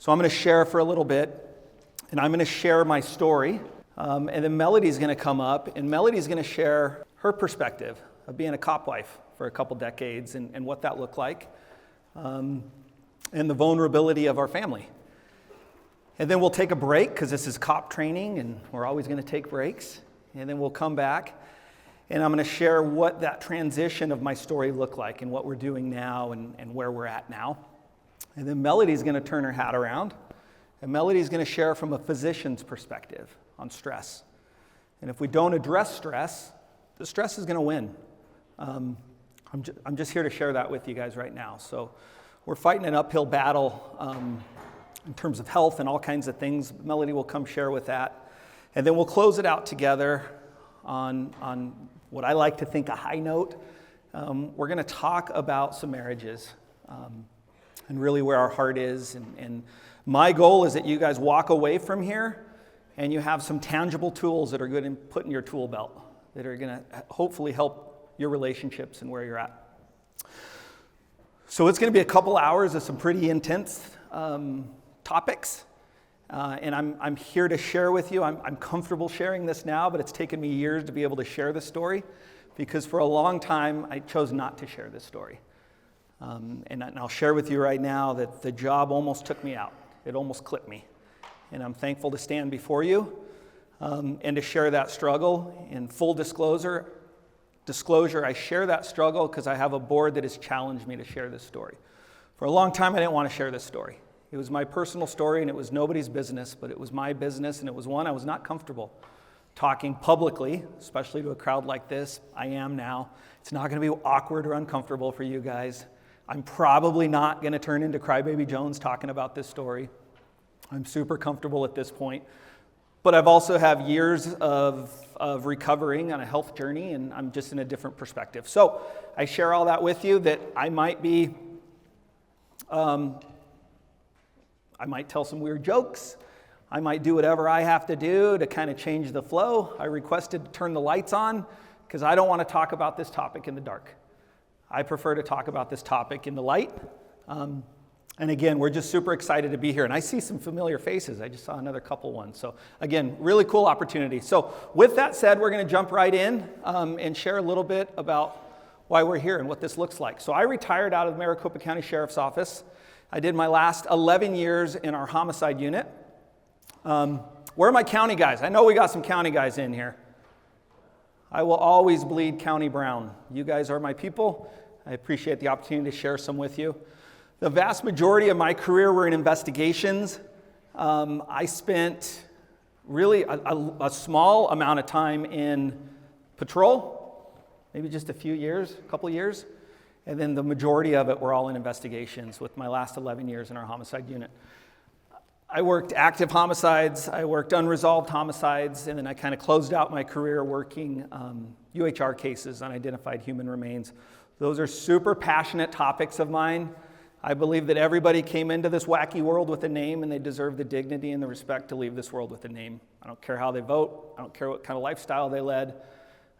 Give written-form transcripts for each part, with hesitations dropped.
So I'm going to share for a little bit, and I'm going to share my story, and then Melody's going to come up, and Melody's going to share her perspective of being a cop wife for a couple decades and what that looked like, and the vulnerability of our family. And then we'll take a break, because this is cop training, and we're always going to take breaks, and then we'll come back, and I'm going to share what that transition of my story looked like and what we're doing now and where we're at now. And then Melody's going to turn her hat around, and Melody's going to share from a physician's perspective on stress. And if we don't address stress, the stress is going to win. I'm just here to share that with you guys right now. So we're fighting an uphill battle in terms of health and all kinds of things. Melody will come share with that. And then we'll close it out together on what I like to think a high note. We're going to talk about some marriages. And really where our heart is. And my goal is that you guys walk away from here and you have some tangible tools that are good to put in your tool belt that are going to hopefully help your relationships and where you're at. So it's going to be a couple hours of some pretty intense topics. And I'm here to share with you. I'm comfortable sharing this now, but it's taken me years to be able to share this story because for a long time I chose not to share this story. And I'll share with you right now that the job almost took me out. It almost clipped me. And I'm thankful to stand before you and to share that struggle. In full disclosure, I share that struggle because I have a board that has challenged me to share this story. For a long time, I didn't want to share this story. It was my personal story, and it was nobody's business, but it was my business, and it was one I was not comfortable talking publicly, especially to a crowd like this. I am now. It's not going to be awkward or uncomfortable for you guys. I'm probably not going to turn into Crybaby Jones talking about this story. I'm super comfortable at this point. But I've also have years of recovering on a health journey, and I'm just in a different perspective. So I share all that with you that I might tell some weird jokes. I might do whatever I have to do to kind of change the flow. I requested to turn the lights on because I don't want to talk about this topic in the dark. I prefer to talk about this topic in the light. And again, we're just super excited to be here. And I see some familiar faces. I just saw another couple ones. So again, really cool opportunity. So with that said, we're going to jump right in and share a little bit about why we're here and what this looks like. So I retired out of the Maricopa County Sheriff's Office. I did my last 11 years in our homicide unit. Where are my county guys? I know we got some county guys in here. I will always bleed county brown. You guys are my people. I appreciate the opportunity to share some with you. The vast majority of my career were in investigations. I spent really a small amount of time in patrol, maybe just a couple years, and then the majority of it were all in investigations with my last 11 years in our homicide unit. I worked active homicides, I worked unresolved homicides, and then I kind of closed out my career working UHR cases, unidentified human remains. Those are super passionate topics of mine. I believe that everybody came into this wacky world with a name, and they deserve the dignity and the respect to leave this world with a name. I don't care how they vote. I don't care what kind of lifestyle they led.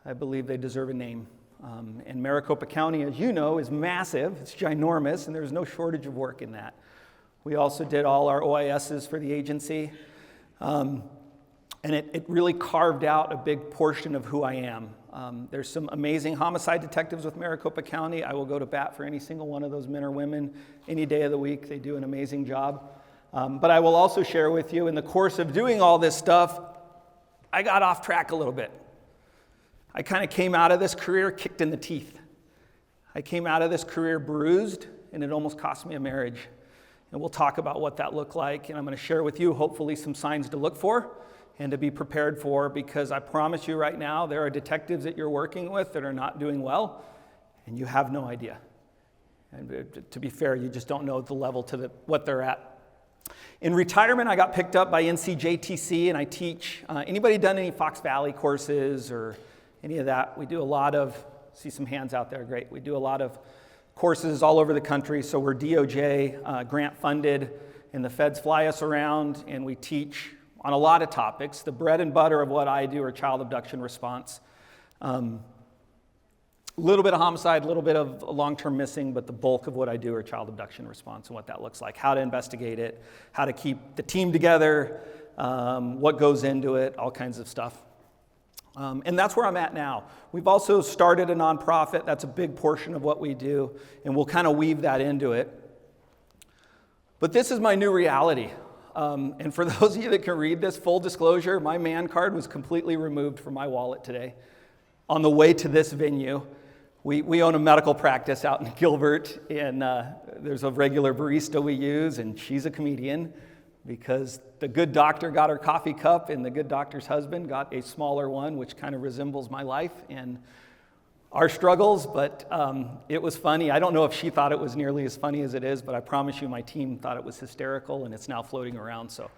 I believe they deserve a name. And Maricopa County, as you know, is massive. It's ginormous, and there's no shortage of work in that. We also did all our OISs for the agency. And it really carved out a big portion of who I am. There's some amazing homicide detectives with Maricopa County. I will go to bat for any single one of those men or women any day of the week. They do an amazing job. But I will also share with you, in the course of doing all this stuff, I got off track a little bit. I kind of came out of this career kicked in the teeth. I came out of this career bruised, and it almost cost me a marriage. And we'll talk about what that looked like, and I'm going to share with you hopefully some signs to look for and to be prepared for, because I promise you right now, there are detectives that you're working with that are not doing well, and you have no idea. And to be fair, you just don't know the level to what they're at. In retirement, I got picked up by NCJTC, and I teach. Anybody done any Fox Valley courses or any of that? We do a lot of, see some hands out there, great. We do a lot of courses all over the country, so we're DOJ grant funded, and the feds fly us around, and we teach on a lot of topics. The bread and butter of what I do are child abduction response. A little bit of homicide, a little bit of long-term missing, but the bulk of what I do are child abduction response and what that looks like, how to investigate it, how to keep the team together, what goes into it, all kinds of stuff. And that's where I'm at now. We've also started a nonprofit. That's a big portion of what we do, and we'll kind of weave that into it. But this is my new reality. And for those of you that can read this, full disclosure, my man card was completely removed from my wallet today on the way to this venue. We own a medical practice out in Gilbert, and there's a regular barista we use, and she's a comedian because the good doctor got her coffee cup, and the good doctor's husband got a smaller one, which kind of resembles my life and our struggles, but it was funny. I don't know if she thought it was nearly as funny as it is, but I promise you my team thought it was hysterical, and it's now floating around, so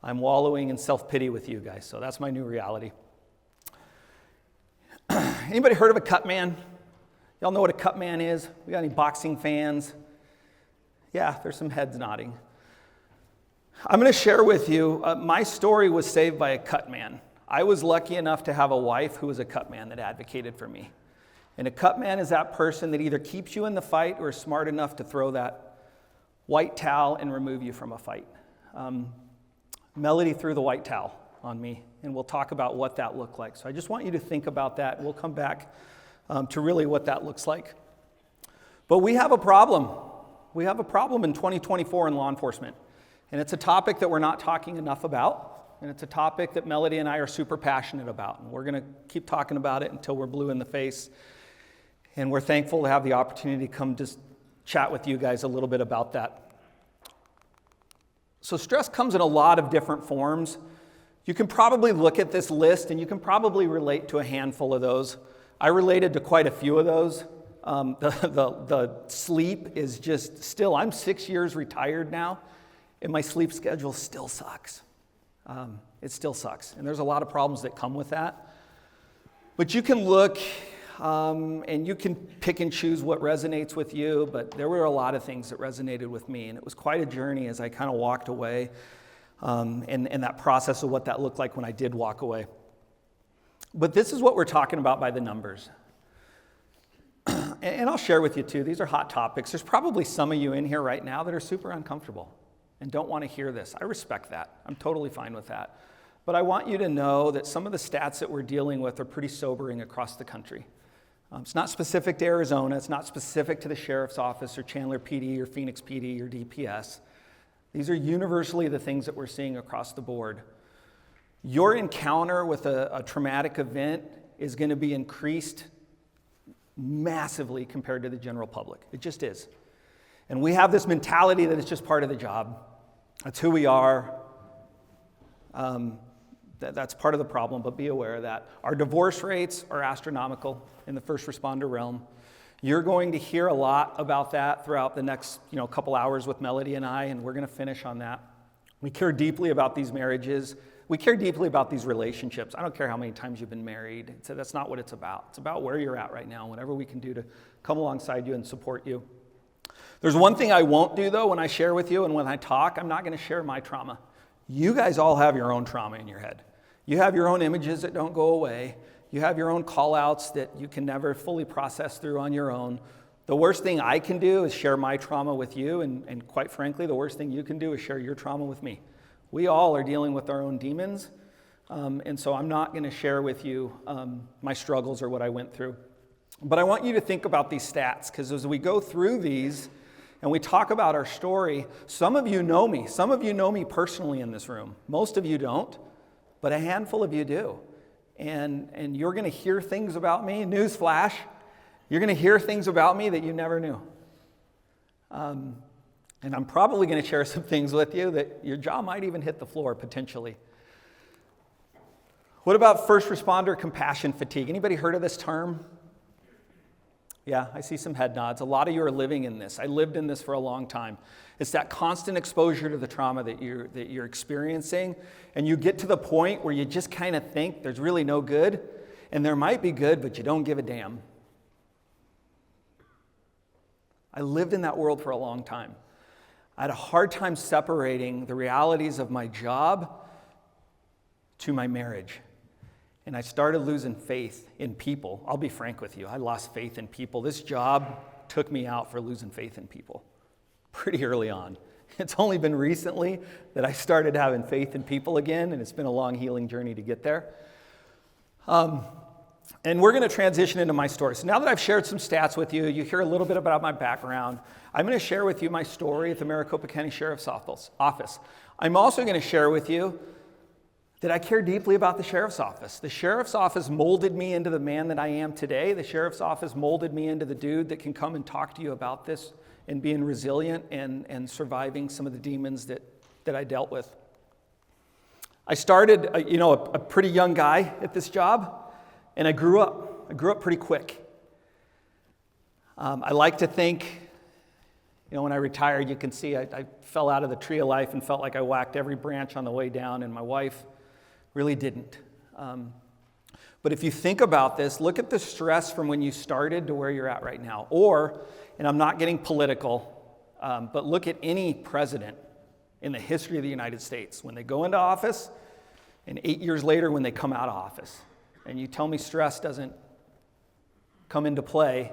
I'm wallowing in self-pity with you guys, so that's my new reality. Anybody heard of a cut man? Y'all know what a cut man is? We got any boxing fans? Yeah, there's some heads nodding. I'm going to share with you, my story was saved by a cut man. I was lucky enough to have a wife who was a cut man that advocated for me. And a cut man is that person that either keeps you in the fight or is smart enough to throw that white towel and remove you from a fight. Melody threw the white towel on me, and we'll talk about what that looked like. So I just want you to think about that. We'll come back to really what that looks like. But we have a problem. We have a problem in 2024 in law enforcement. And it's a topic that we're not talking enough about. And it's a topic that Melody and I are super passionate about. And we're going to keep talking about it until we're blue in the face. And we're thankful to have the opportunity to come just chat with you guys a little bit about that. So stress comes in a lot of different forms. You can probably look at this list and you can probably relate to a handful of those. I related to quite a few of those. The sleep is just still, I'm 6 years retired now, and my sleep schedule still sucks. It still sucks. And there's a lot of problems that come with that. But you can look and you can pick and choose what resonates with you, but there were a lot of things that resonated with me, and it was quite a journey as I kind of walked away and that process of what that looked like when I did walk away. But this is what we're talking about by the numbers. And I'll share with you too, these are hot topics. There's probably some of you in here right now that are super uncomfortable and don't want to hear this. I respect that. I'm totally fine with that. But I want you to know that some of the stats that we're dealing with are pretty sobering across the country. It's not specific to Arizona. It's not specific to the sheriff's office or Chandler PD or Phoenix PD or DPS. These are universally the things that we're seeing across the board. Your encounter with a traumatic event is going to be increased massively compared to the general public. It just is. And we have this mentality that it's just part of the job. That's who we are. That's part of the problem, but be aware of that. Our divorce rates are astronomical in the first responder realm. You're going to hear a lot about that throughout the next couple hours with Melody and I, and we're going to finish on that. We care deeply about these marriages. We care deeply about these relationships. I don't care how many times you've been married. That's not what it's about. It's about where you're at right now, whatever we can do to come alongside you and support you. There's one thing I won't do, though, when I share with you and when I talk. I'm not going to share my trauma. You guys all have your own trauma in your head. You have your own images that don't go away. You have your own call-outs that you can never fully process through on your own. The worst thing I can do is share my trauma with you, and quite frankly, the worst thing you can do is share your trauma with me. We all are dealing with our own demons, and so I'm not going to share with you my struggles or what I went through. But I want you to think about these stats, because as we go through these and we talk about our story, some of you know me. Some of you know me personally in this room. Most of you don't, but a handful of you do. And you're going to hear things about me. Newsflash, you're going to hear things about me that you never knew. And I'm probably going to share some things with you that your jaw might even hit the floor potentially. What about first responder compassion fatigue? Anybody heard of this term? Yeah, I see some head nods. A lot of you are living in this. I lived in this for a long time. It's that constant exposure to the trauma that you're experiencing, and you get to the point where you just kind of think there's really no good, and there might be good, but you don't give a damn. I lived in that world for a long time. I had a hard time separating the realities of my job to my marriage. And I started losing faith in people. I'll be frank with you. I lost faith in people. This job took me out for losing faith in people pretty early on. It's only been recently that I started having faith in people again, and it's been a long healing journey to get there. And we're going to transition into my story. So now that I've shared some stats with you, you hear a little bit about my background. I'm going to share with you my story at the Maricopa County Sheriff's Office. I'm also going to share with you that I care deeply about the Sheriff's Office. The Sheriff's Office molded me into the man that I am today. The Sheriff's Office molded me into the dude that can come and talk to you about this and being resilient and surviving some of the demons that I dealt with. I started, a pretty young guy at this job, and I grew up. I grew up pretty quick. I like to think, when I retired, you can see I fell out of the tree of life and felt like I whacked every branch on the way down, and my wife really didn't. But if you think about this, look at the stress from when you started to where you're at right now. And I'm not getting political, but look at any president in the history of the United States. When they go into office, and 8 years later when they come out of office. And you tell me stress doesn't come into play.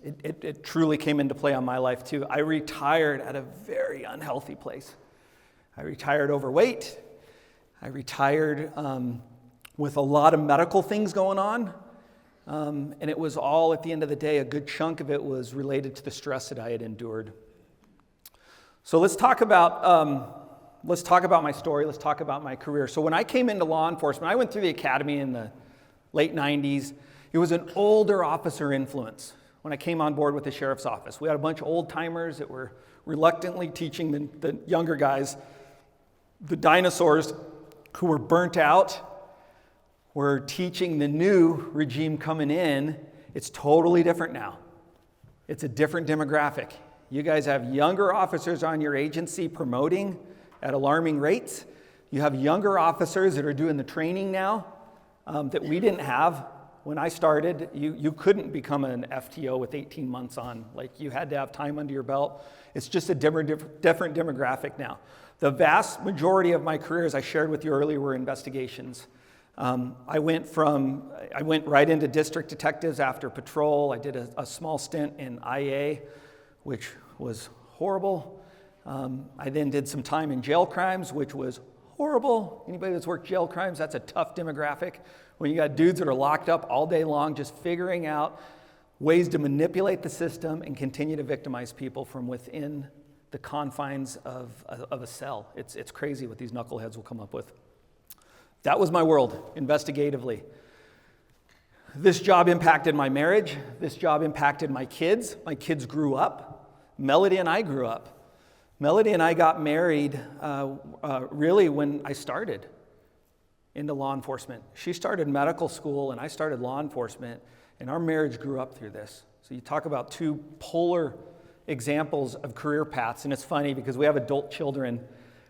It truly came into play on my life too. I retired at a very unhealthy place. I retired overweight. I retired with a lot of medical things going on. And it was all, at the end of the day, a good chunk of it was related to the stress that I had endured. So let's talk about my story. Let's talk about my career. So when I came into law enforcement, I went through the academy in the late 90s. It was an older officer influence when I came on board with the Sheriff's Office. We had a bunch of old timers that were reluctantly teaching the younger guys, the dinosaurs who were burnt out, were teaching the new regime coming in. It's totally different now. It's a different demographic. You guys have younger officers on your agency promoting at alarming rates. You have younger officers that are doing the training now that we didn't have. When I started, you couldn't become an FTO with 18 months on. Like, you had to have time under your belt. It's just a different demographic now. The vast majority of my career, as I shared with you earlier, were investigations. I went right into district detectives after patrol. I did a small stint in IA, which was horrible. I then did some time in jail crimes, which was horrible. Anybody that's worked jail crimes, that's a tough demographic. When you got dudes that are locked up all day long, just figuring out ways to manipulate the system and continue to victimize people from within the confines of a cell. It's crazy what these knuckleheads will come up with. That was my world, investigatively. This job impacted my marriage. This job impacted my kids. My kids grew up. Melody and I grew up. Melody and I got married really when I started into law enforcement. She started medical school and I started law enforcement, and our marriage grew up through this. So you talk about two polar examples of career paths, and it's funny because we have adult children.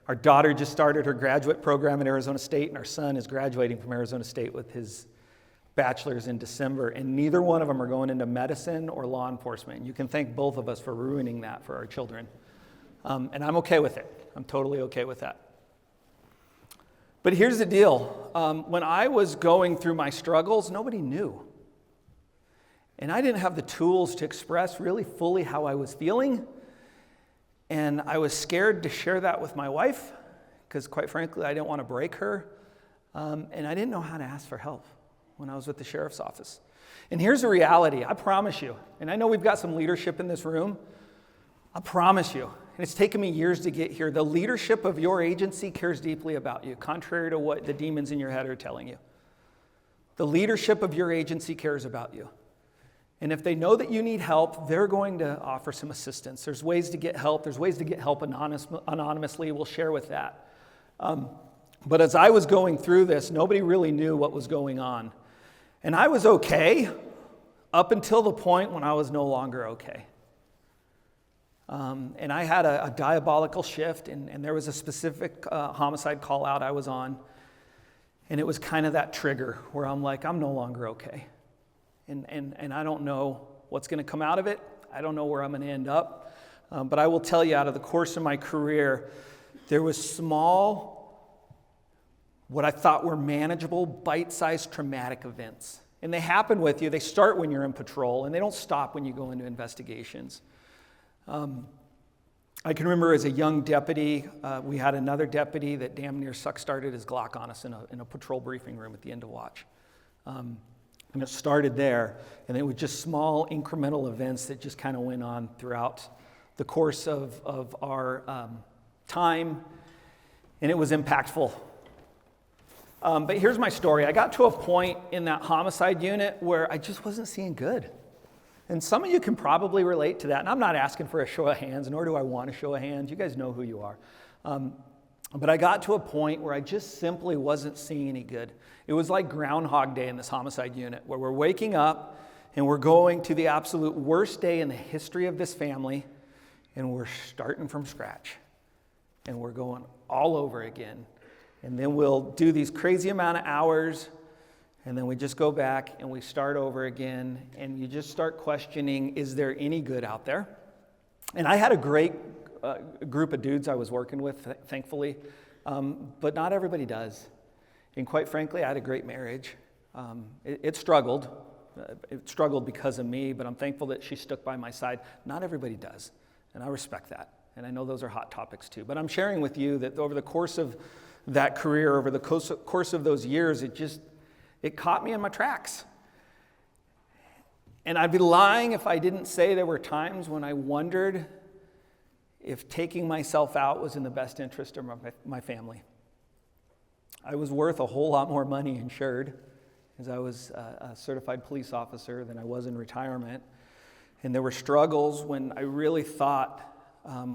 Our daughter just started her graduate program at Arizona State, and our son is graduating from Arizona State with his bachelor's in December, and neither one of them are going into medicine or law enforcement. You can thank both of us for ruining that for our children. And I'm okay with it. I'm totally okay with that. But here's the deal. When I was going through my struggles, nobody knew. And I didn't have the tools to express really fully how I was feeling. And I was scared to share that with my wife because, quite frankly, I didn't want to break her. And I didn't know how to ask for help when I was with the sheriff's office. And here's the reality, I promise you, and I know we've got some leadership in this room, I promise you, and it's taken me years to get here, the leadership of your agency cares deeply about you, contrary to what the demons in your head are telling you. The leadership of your agency cares about you. And if they know that you need help, they're going to offer some assistance. There's ways to get help. There's ways to get help anonymously. We'll share with that. But as I was going through this, nobody really knew what was going on. And I was okay up until the point when I was no longer okay. And I had a diabolical shift, and there was a specific homicide call out I was on. And it was kind of that trigger where I'm like, I'm no longer okay. And I don't know what's going to come out of it. I don't know where I'm going to end up. But I will tell you, out of the course of my career, there was small what I thought were manageable, bite-sized traumatic events. And they happen with you. They start when you're in patrol, and they don't stop when you go into investigations. I can remember as a young deputy, we had another deputy that damn near started his Glock on us in a patrol briefing room at the end of watch. And it started there, and it was just small incremental events that just kind of went on throughout the course of our time, and it was impactful. But here's my story. I got to a point in that homicide unit where I just wasn't seeing good. And some of you can probably relate to that. And I'm not asking for a show of hands, nor do I want a show of hands. You guys know who you are. But I got to a point where I just simply wasn't seeing any good. It was like Groundhog Day in this homicide unit, where we're waking up and we're going to the absolute worst day in the history of this family, and we're starting from scratch. And we're going all over again. And then we'll do these crazy amount of hours, and then we just go back and we start over again, and you just start questioning, is there any good out there? And I had a great group of dudes I was working with, thankfully, but not everybody does. And quite frankly, I had a great marriage. It struggled. It struggled because of me, but I'm thankful that she stuck by my side. Not everybody does, and I respect that. And I know those are hot topics too. But I'm sharing with you that over the course of that career, over the course of those years, it caught me in my tracks. And I'd be lying if I didn't say there were times when I wondered if taking myself out was in the best interest of my family. I was worth a whole lot more money insured, as I was a certified police officer, than I was in retirement. And there were struggles when I really thought,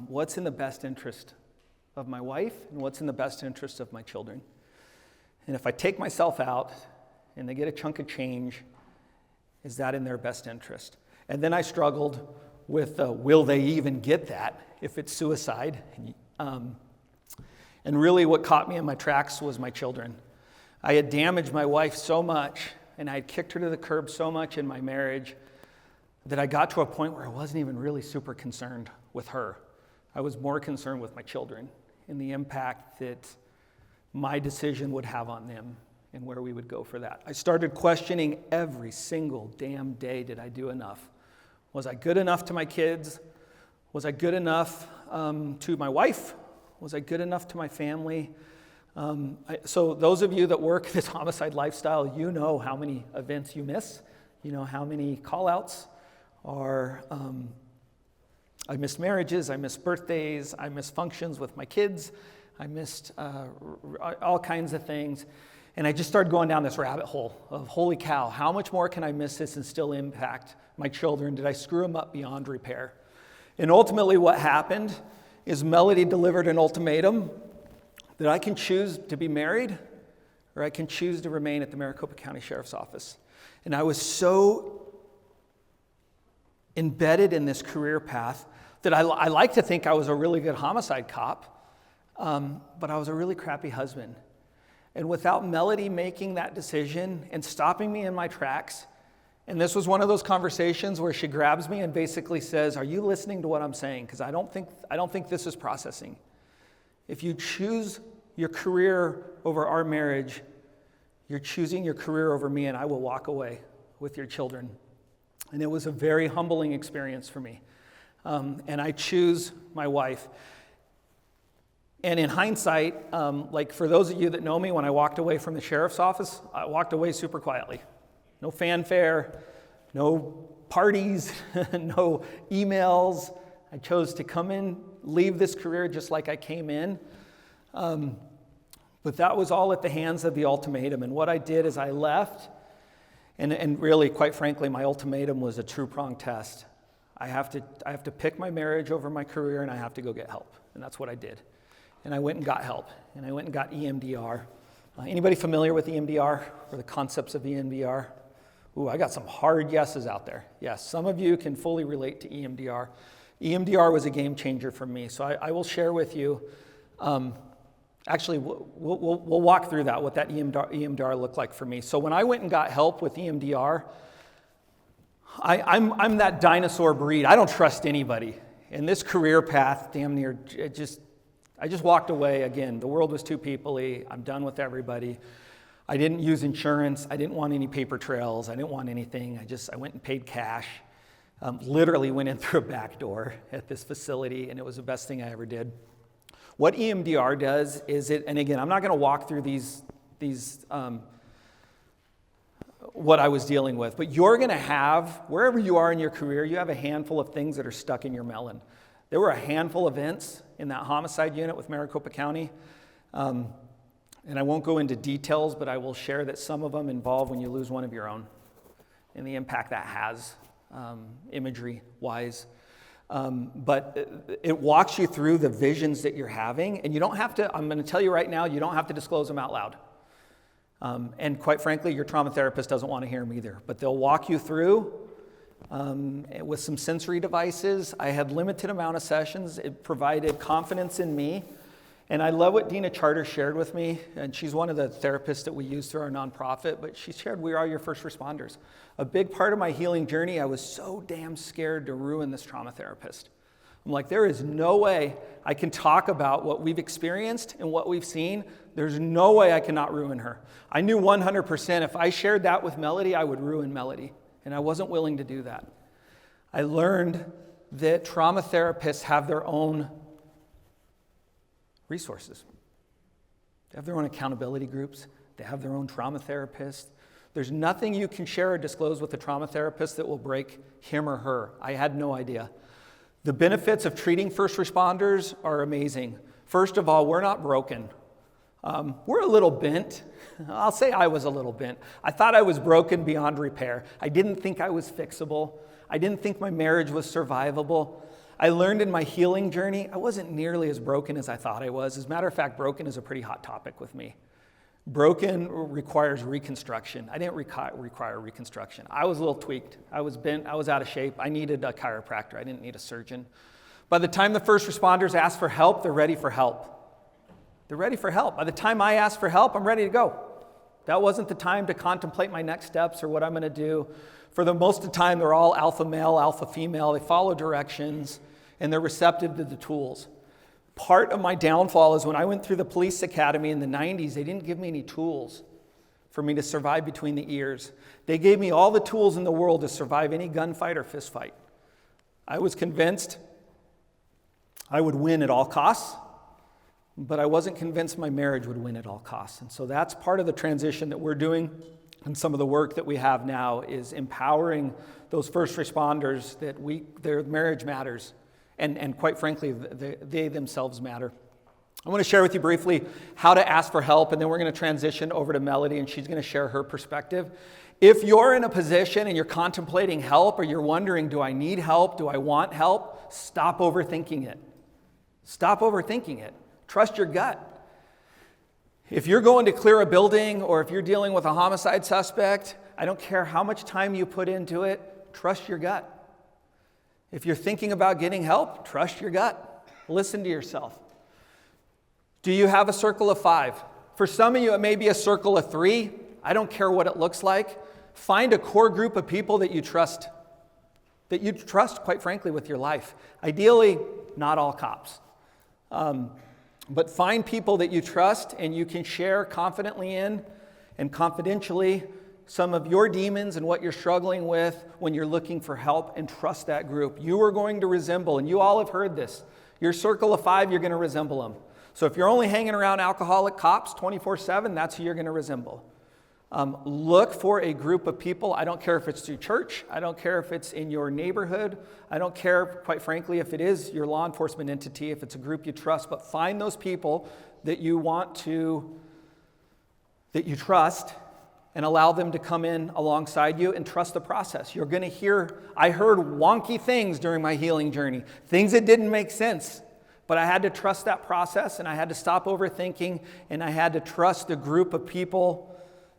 what's in the best interest of my wife and what's in the best interest of my children? And if I take myself out and they get a chunk of change, is that in their best interest? And then I struggled with, will they even get that if it's suicide? And really what caught me in my tracks was my children. I had damaged my wife so much, and I had kicked her to the curb so much in my marriage, that I got to a point where I wasn't even really super concerned with her. I was more concerned with my children and the impact that my decision would have on them and where we would go for that. I started questioning every single damn day, did I do enough? Was I good enough to my kids? Was I good enough to my wife? Was I good enough to my family? So those of you that work this homicide lifestyle, you know how many events you miss. You know how many call-outs are... I missed marriages, I missed birthdays, I missed functions with my kids, I missed all kinds of things. And I just started going down this rabbit hole of, holy cow, how much more can I miss this and still impact my children? Did I screw them up beyond repair? And ultimately what happened is Melody delivered an ultimatum that I can choose to be married or I can choose to remain at the Maricopa County Sheriff's Office. And I was so embedded in this career path that I like to think I was a really good homicide cop, but I was a really crappy husband. And without Melody making that decision and stopping me in my tracks, and this was one of those conversations where she grabs me and basically says, are you listening to what I'm saying? Because I don't think this is processing. If you choose your career over our marriage, you're choosing your career over me, and I will walk away with your children. And it was a very humbling experience for me. And I choose my wife. And in hindsight, like for those of you that know me, when I walked away from the sheriff's office, I walked away super quietly. No fanfare, no parties, no emails. I chose to come in, leave this career just like I came in. But that was all at the hands of the ultimatum. And what I did is I left. And really, quite frankly, my ultimatum was a two-pronged test. I have to pick my marriage over my career, and I have to go get help. And that's what I did. And I went and got help. And I went and got EMDR. Anybody familiar with EMDR or the concepts of EMDR? Ooh, I got some hard yeses out there. Yes, some of you can fully relate to EMDR. EMDR was a game changer for me. So I will share with you. Actually, we'll walk through that, what that EMDR looked like for me. So when I went and got help with EMDR, I'm that dinosaur breed. I don't trust anybody. And this career path, damn near, I just walked away. Again, the world was too people-y. I'm done with everybody. I didn't use insurance. I didn't want any paper trails. I didn't want anything. I went and paid cash. Literally went in through a back door at this facility, and it was the best thing I ever did. What EMDR does is and again, I'm not going to walk through these what I was dealing with, but you're going to have, wherever you are in your career, you have a handful of things that are stuck in your melon. There were a handful of events in that homicide unit with Maricopa County, and I won't go into details, but I will share that some of them involve when you lose one of your own and the impact that has, imagery-wise. But it walks you through the visions that you're having, and you don't have to, I'm going to tell you right now, you don't have to disclose them out loud. And quite frankly, your trauma therapist doesn't want to hear them either, but they'll walk you through with some sensory devices. I had limited amount of sessions. It provided confidence in me. And I love what Dina Charter shared with me, and she's one of the therapists that we use through our nonprofit, but she shared, we are your first responders. A big part of my healing journey, I was so damn scared to ruin this trauma therapist. I'm like, there is no way I can talk about what we've experienced and what we've seen. There's no way I cannot ruin her. I knew 100% if I shared that with Melody, I would ruin Melody, and I wasn't willing to do that. I learned that trauma therapists have their own resources. They have their own accountability groups. They have their own trauma therapist. There's nothing you can share or disclose with a trauma therapist that will break him or her. I had no idea. The benefits of treating first responders are amazing. First of all, we're not broken. We're a little bent. I'll say I was a little bent. I thought I was broken beyond repair. I didn't think I was fixable. I didn't think my marriage was survivable. I learned in my healing journey, I wasn't nearly as broken as I thought I was. As a matter of fact, broken is a pretty hot topic with me. Broken requires reconstruction. I didn't require reconstruction. I was a little tweaked. I was bent. I was out of shape. I needed a chiropractor. I didn't need a surgeon. By the time the first responders ask for help, they're ready for help. They're ready for help. By the time I ask for help, I'm ready to go. That wasn't the time to contemplate my next steps or what I'm going to do. For the most of the time, they're all alpha male, alpha female. They follow directions, and they're receptive to the tools. Part of my downfall is when I went through the police academy in the 90s, they didn't give me any tools for me to survive between the ears. They gave me all the tools in the world to survive any gunfight or fistfight. I was convinced I would win at all costs, but I wasn't convinced my marriage would win at all costs. And so that's part of the transition that we're doing, and some of the work that we have now is empowering those first responders that their marriage matters. And quite frankly, they themselves matter. I want to share with you briefly how to ask for help, and then we're going to transition over to Melody, and she's going to share her perspective. If you're in a position and you're contemplating help, or you're wondering, do I need help? Do I want help? Stop overthinking it. Stop overthinking it. Trust your gut. If you're going to clear a building, or if you're dealing with a homicide suspect, I don't care how much time you put into it, trust your gut. If you're thinking about getting help, trust your gut. Listen to yourself. Do you have a circle of 5? For some of you, it may be a circle of 3. I don't care what it looks like. Find a core group of people that you trust, quite frankly, with your life. Ideally, not all cops. But find people that you trust and you can share confidently in and confidentially some of your demons and what you're struggling with when you're looking for help, and trust that group. You are going to resemble, and you all have heard this, your circle of 5, you're going to resemble them. So if you're only hanging around alcoholic cops 24/7, that's who you're going to resemble. Look for a group of people. I don't care if it's through church. I don't care if it's in your neighborhood. I don't care, quite frankly, if it is your law enforcement entity, if it's a group you trust, but find those people that you trust, and allow them to come in alongside you and trust the process. You're going to hear, I heard wonky things during my healing journey, things that didn't make sense, but I had to trust that process, and I had to stop overthinking, and I had to trust the group of people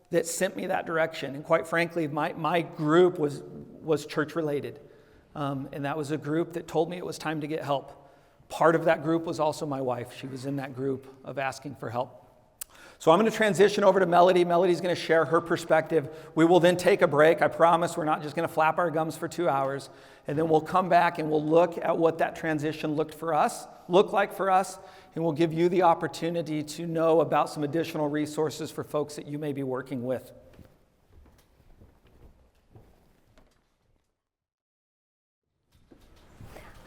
that sent me that direction. And quite frankly, my group was church related, and that was a group that told me it was time to get help. Part of that group was also my wife. She was in that group of asking for help. So I'm going to transition over to Melody. Melody's going to share her perspective. We will then take a break. I promise we're not just going to flap our gums for 2 hours. And then we'll come back and we'll look at what that transition looked like for us, and we'll give you the opportunity to know about some additional resources for folks that you may be working with.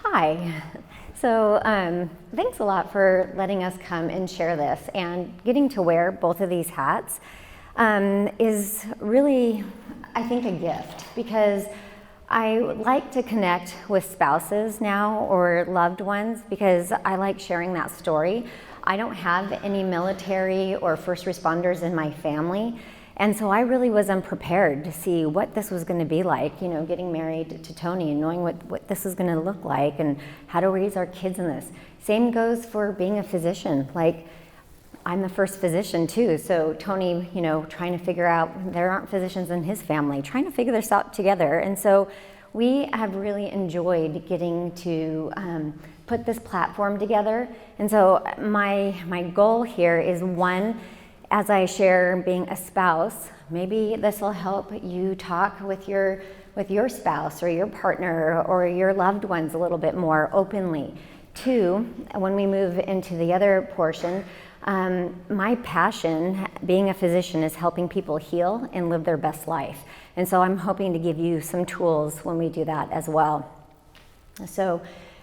Hi. So thanks a lot for letting us come and share this. And getting to wear both of these hats is really, I think, a gift, because I like to connect with spouses now or loved ones because I like sharing that story. I don't have any military or first responders in my family. And so I really was unprepared to see what this was going to be like, you know, getting married to Tony and knowing what this was going to look like and how to raise our kids in this. Same goes for being a physician. Like, I'm the first physician too. So Tony, you know, trying to figure out, there aren't physicians in his family, trying to figure this out together. And so we have really enjoyed getting to put this platform together. And so my goal here is, one, as I share being a spouse, maybe this will help you talk with your spouse or your partner or your loved ones a little bit more openly. Two, when we move into the other portion, my passion being a physician is helping people heal and live their best life. And so I'm hoping to give you some tools when we do that as well. So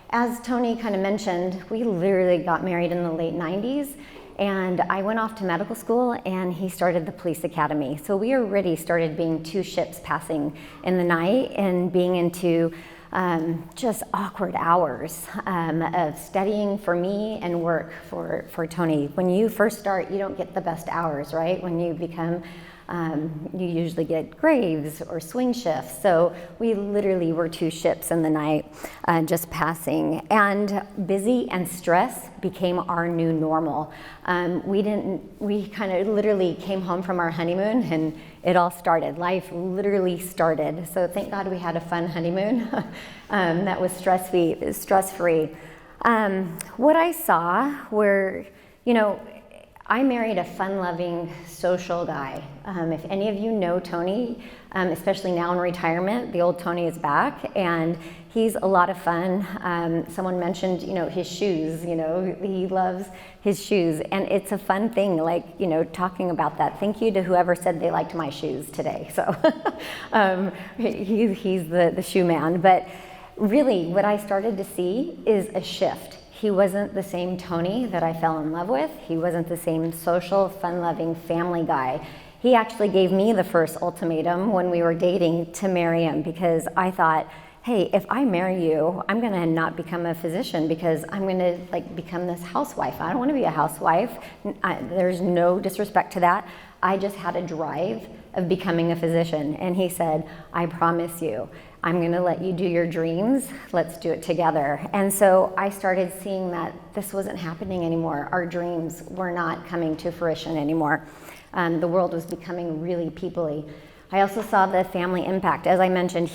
as Tony kind of mentioned, we literally got married in the late 90s. And I went off to medical school and he started the police academy. So we already started being two ships passing in the night and being into just awkward hours of studying for me and work for Tony. When you first start, you don't get the best hours, right? When you become, you usually get graves or swing shifts. So we literally were two ships in the night just passing. And busy and stress became our new normal. We kind of literally came home from our honeymoon and it all started. Life literally started. So thank God we had a fun honeymoon that was stress-free. What I saw were, you know, I married a fun-loving, social guy. If any of you know Tony, especially now in retirement, the old Tony is back, and he's a lot of fun. Someone mentioned, you know, his shoes. You know, he loves his shoes, and it's a fun thing. Like, you know, talking about that. Thank you to whoever said they liked my shoes today. So he's the shoe man. But really, what I started to see is a shift. He wasn't the same Tony that I fell in love with. He wasn't the same social, fun-loving family guy. He actually gave me the first ultimatum when we were dating to marry him, because I thought, hey, if I marry you, I'm gonna not become a physician because I'm gonna become this housewife. I don't wanna be a housewife. There's no disrespect to that. I just had a drive of becoming a physician. And he said, I promise you, I'm gonna let you do your dreams. Let's do it together. And so I started seeing that this wasn't happening anymore. Our dreams were not coming to fruition anymore. The world was becoming really people-y. I also saw the family impact. As I mentioned,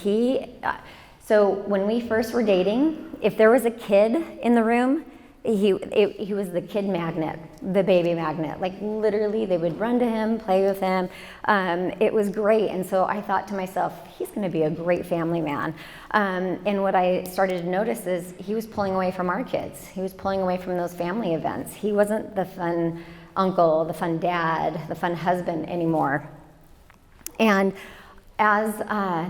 so when we first were dating, if there was a kid in the room, he was the kid magnet, the baby magnet. Like literally they would run to him, play with him. It was great. And so I thought to myself, he's gonna be a great family man. And what I started to notice is he was pulling away from our kids. He was pulling away from those family events. He wasn't the fun uncle, the fun dad, the fun husband anymore. And as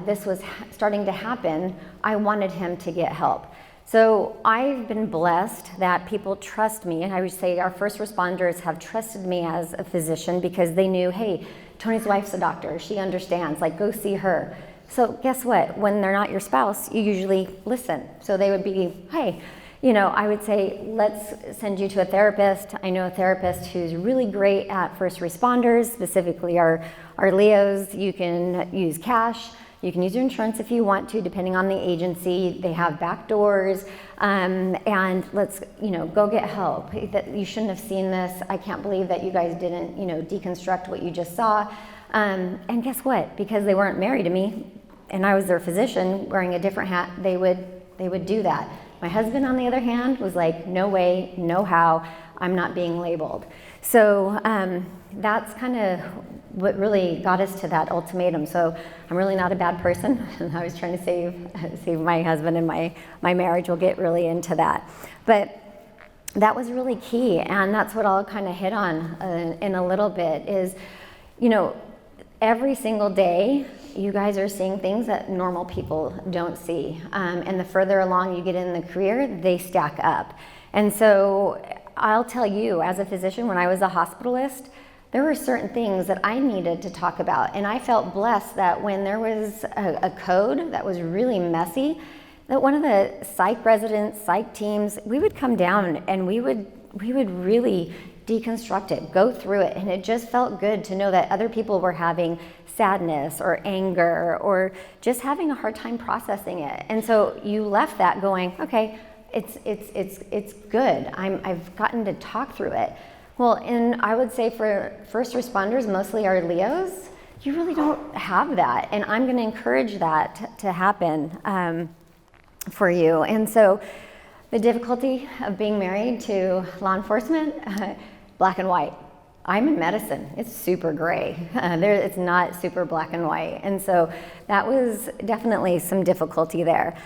this was starting to happen, I wanted him to get help. So I've been blessed that people trust me, and I would say our first responders have trusted me as a physician because they knew, hey, Tony's wife's a doctor, she understands, like go see her. So guess what, when they're not your spouse, you usually listen. So they would be, hey, you know, I would say, let's send you to a therapist. I know a therapist who's really great at first responders, specifically our Leos. You can use cash. You can use your insurance if you want to, depending on the agency. They have back doors, and let's, you know, go get help. That you shouldn't have seen this. I can't believe that you guys didn't, you know, deconstruct what you just saw. And guess what? Because they weren't married to me, and I was their physician wearing a different hat, they would do that. My husband, on the other hand, was like, no way, no how, I'm not being labeled. So that's kind of what really got us to that ultimatum. So I'm really not a bad person. I was trying to save my husband and my marriage. We'll get really into that. But that was really key, and that's what I'll kind of hit on in a little bit is, you know, every single day you guys are seeing things that normal people don't see, and the further along you get in the career, they stack up. And so I'll tell you, as a physician, when I was a hospitalist, there were certain things that I needed to talk about, and I felt blessed that when there was a code that was really messy, that one of the psych residents, psych teams, we would come down and we would really deconstruct it, go through it, and it just felt good to know that other people were having sadness or anger or just having a hard time processing it. And so you left that going, okay, it's good. I've gotten to talk through it. Well, and I would say for first responders, mostly our Leos, you really don't have that, and I'm going to encourage that to happen for you. And so the difficulty of being married to law enforcement, black and white. I'm in medicine, it's super gray. It's not super black and white. And so that was definitely some difficulty there.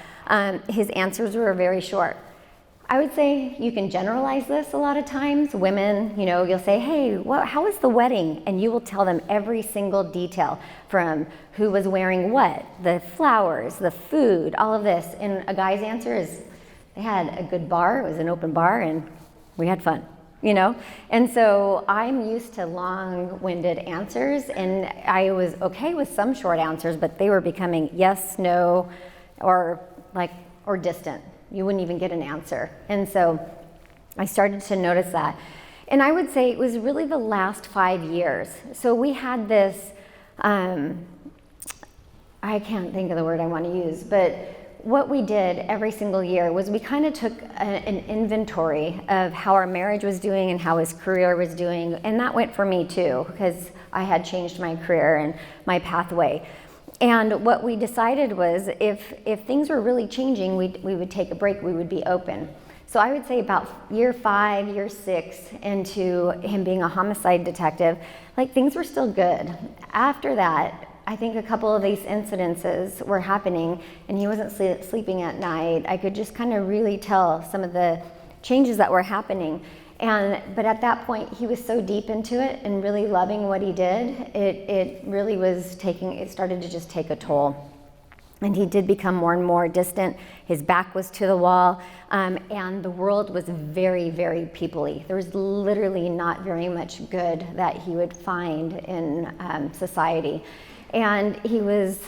His answers were very short. I would say you can generalize this a lot of times. Women, you know, you'll say, hey, how was the wedding? And you will tell them every single detail from who was wearing what, the flowers, the food, all of this. And a guy's answer is, they had a good bar, it was an open bar, and we had fun, you know? And so I'm used to long-winded answers, and I was okay with some short answers, but they were becoming yes, no, or distant. You wouldn't even get an answer. And so I started to notice that. And I would say it was really the last 5 years. So we had this, I can't think of the word I want to use, but what we did every single year was we kind of took an inventory of how our marriage was doing and how his career was doing. And that went for me too, because I had changed my career and my pathway. And what we decided was if things were really changing, we would take a break, we would be open. So I would say about year 5, year 6 into him being a homicide detective, like things were still good. After that, I think a couple of these incidences were happening and he wasn't sleeping at night. I could just kind of really tell some of the changes that were happening. But at that point, he was so deep into it and really loving what he did, it really was it started to just take a toll. And he did become more and more distant. His back was to the wall, and the world was very, very people-y. There was literally not very much good that he would find in society. And he was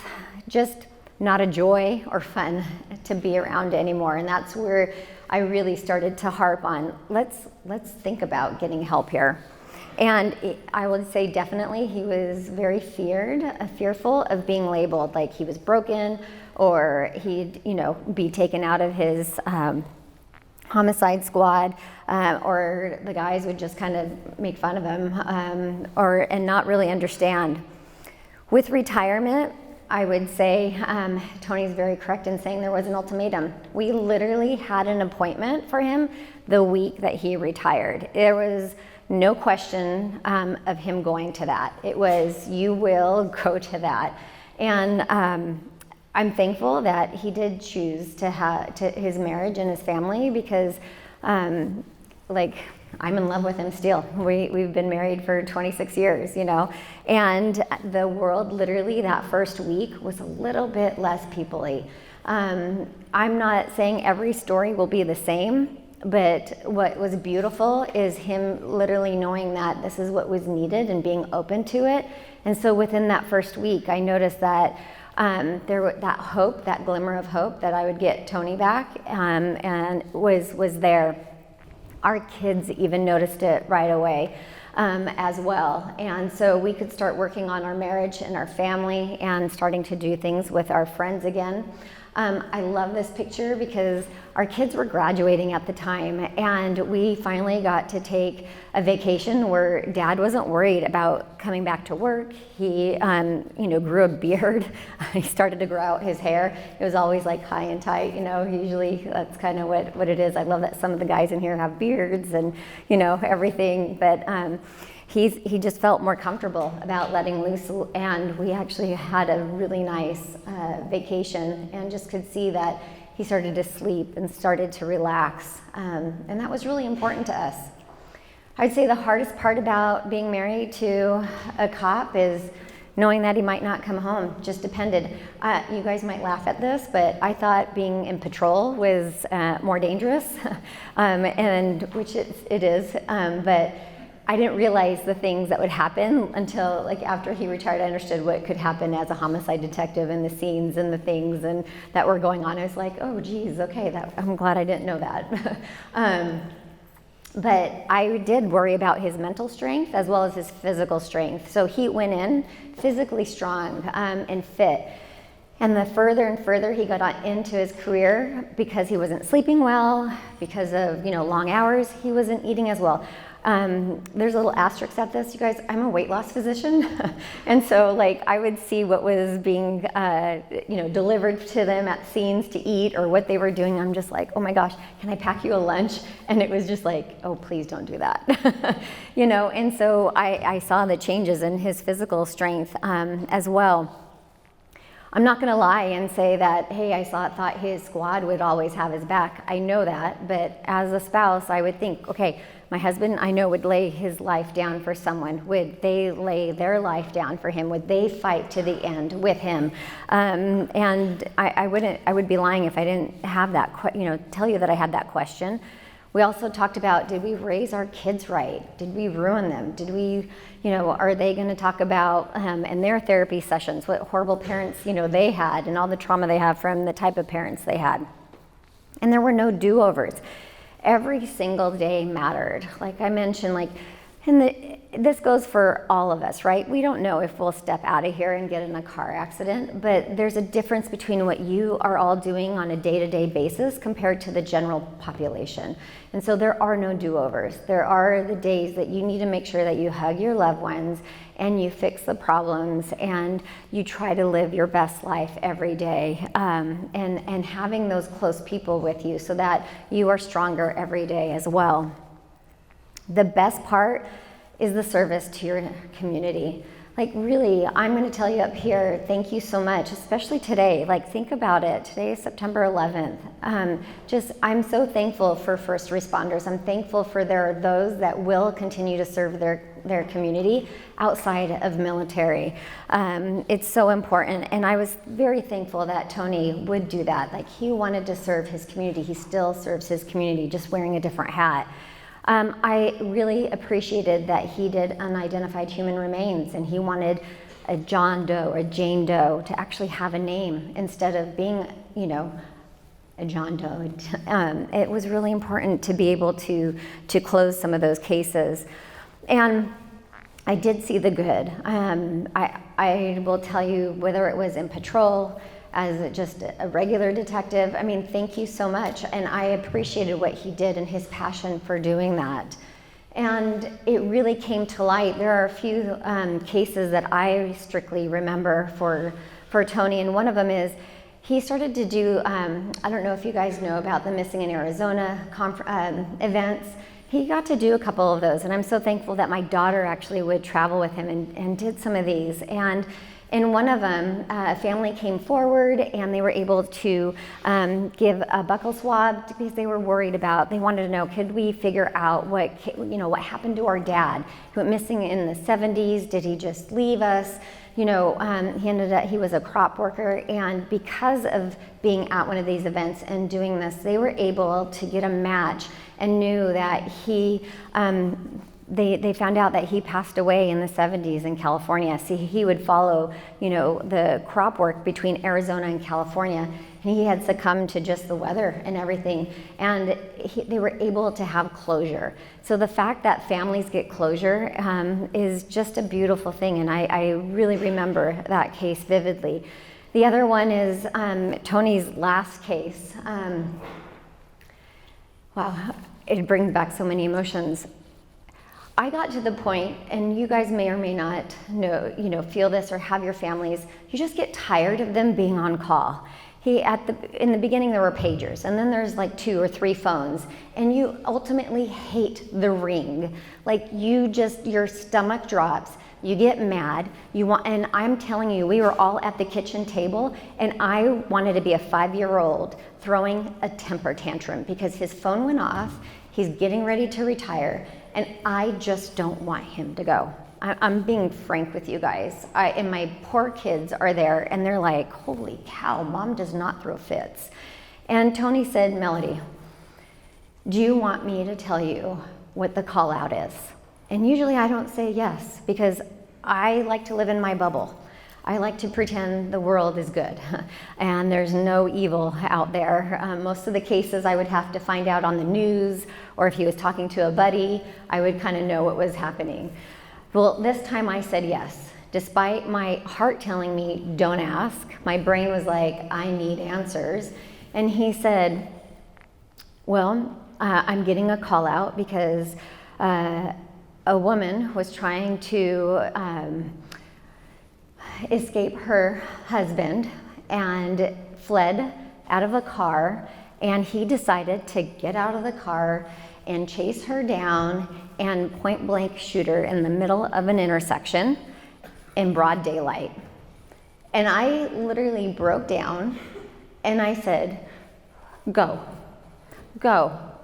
just not a joy or fun to be around anymore. And that's where I really started to harp on, let's think about getting help here. And I would say definitely he was very fearful of being labeled like he was broken, or he'd, be taken out of his homicide squad, or the guys would just kind of make fun of him, and not really understand. With retirement, I would say Tony's very correct in saying there was an ultimatum. We literally had an appointment for him the week that he retired. There was no question of him going to that. It was, you will go to that. And I'm thankful that he did choose to his marriage and his family, because I'm in love with him still. We've been married for 26 years, and the world literally that first week was a little bit less people-y. I'm not saying every story will be the same, but what was beautiful is him literally knowing that this is what was needed and being open to it. And so within that first week, I noticed that there was that hope, that glimmer of hope that I would get Tony back, and was there. Our kids even noticed it right away as well. And so we could start working on our marriage and our family and starting to do things with our friends again. I love this picture because our kids were graduating at the time, and we finally got to take a vacation where Dad wasn't worried about coming back to work. He, grew a beard. He started to grow out his hair. It was always like high and tight, Usually that's kind of what it is. I love that some of the guys in here have beards and, everything, but he just felt more comfortable about letting loose, and we actually had a really nice vacation and just could see that he started to sleep and started to relax. And that was really important to us. I'd say the hardest part about being married to a cop is knowing that he might not come home. Just depended. You guys might laugh at this, but I thought being in patrol was more dangerous, and which it is. But I didn't realize the things that would happen until like after he retired. I understood what could happen as a homicide detective and the scenes and the things and that were going on. I was like, oh geez, okay, I'm glad I didn't know that. But I did worry about his mental strength as well as his physical strength. So he went in physically strong and fit. And the further and further he got into his career, because he wasn't sleeping well, because of long hours, he wasn't eating as well. There's a little asterisk at this, you guys. I'm a weight loss physician, and so like I would see what was being delivered to them at scenes to eat or what they were doing. I'm just like, oh my gosh, can I pack you a lunch? And it was just like, oh please don't do that, And so I saw the changes in his physical strength as well. I'm not going to lie and say that, hey, I thought his squad would always have his back. I know that, but as a spouse, I would think, okay, my husband, I know, would lay his life down for someone. Would they lay their life down for him? Would they fight to the end with him? And I would be lying if I didn't have that, tell you that I had that question. We also talked about, did we raise our kids right? Did we ruin them? Did we, are they going to talk about in their therapy sessions what horrible parents, they had and all the trauma they have from the type of parents they had? And there were no do-overs. Every single day mattered. Like I mentioned, this goes for all of us, right? We don't know if we'll step out of here and get in a car accident, but there's a difference between what you are all doing on a day-to-day basis compared to the general population. And so there are no do-overs. There are the days that you need to make sure that you hug your loved ones and you fix the problems and you try to live your best life every day, and having those close people with you so that you are stronger every day as well. The best part is the service to your community. Like really, I'm going to tell you up here, thank you so much, especially today. Like think about it. Today is September 11th. I'm so thankful for first responders. I'm thankful for those that will continue to serve their community outside of military. It's so important, and I was very thankful that Tony would do that. Like he wanted to serve his community. He still serves his community, just wearing a different hat. I really appreciated that he did unidentified human remains, and he wanted a John Doe or a Jane Doe to actually have a name instead of being, a John Doe. It was really important to be able to close some of those cases. And I did see the good. I will tell you, whether it was in patrol, as just a regular detective, thank you so much. And I appreciated what he did and his passion for doing that. And it really came to light. There are a few cases that I strictly remember for Tony, and one of them is he started to do, I don't know if you guys know about the Missing in Arizona events. He got to do a couple of those, and I'm so thankful that my daughter actually would travel with him and did some of these. And in one of them, a family came forward and they were able to give a buccal swab because they were worried about, they wanted to know, could we figure out what happened to our dad? He went missing in the 70s. Did he just leave us? He was a crop worker, and because of being at one of these events and doing this, they were able to get a match and knew that they found out that he passed away in the 70s in California. See, he would follow, the crop work between Arizona and California, and he had succumbed to just the weather and everything, and they were able to have closure. So the fact that families get closure is just a beautiful thing, and I really remember that case vividly. The other one is Tony's last case. Wow, it brings back so many emotions. I got to the point, and you guys may or may not feel this or have your families, you just get tired of them being on call. In the beginning there were pagers, and then there's like 2 or 3 phones, and you ultimately hate the ring. Like your stomach drops You get mad, and I'm telling you, we were all at the kitchen table, and I wanted to be a 5-year-old throwing a temper tantrum because his phone went off, he's getting ready to retire, and I just don't want him to go. I'm being frank with you guys. And my poor kids are there, and they're like, holy cow, Mom does not throw fits. And Tony said, Melody, do you want me to tell you what the call out is? And usually I don't say yes, because I like to live in my bubble. I like to pretend the world is good and there's no evil out there. Most of the cases I would have to find out on the news, or if he was talking to a buddy, I would kind of know what was happening. Well, this time I said yes. Despite my heart telling me, don't ask, my brain was like, I need answers. And he said, well, I'm getting a call out because a woman was trying to escape her husband and fled out of a car, and he decided to get out of the car and chase her down and point blank shoot her in the middle of an intersection in broad daylight. And I literally broke down and I said, go.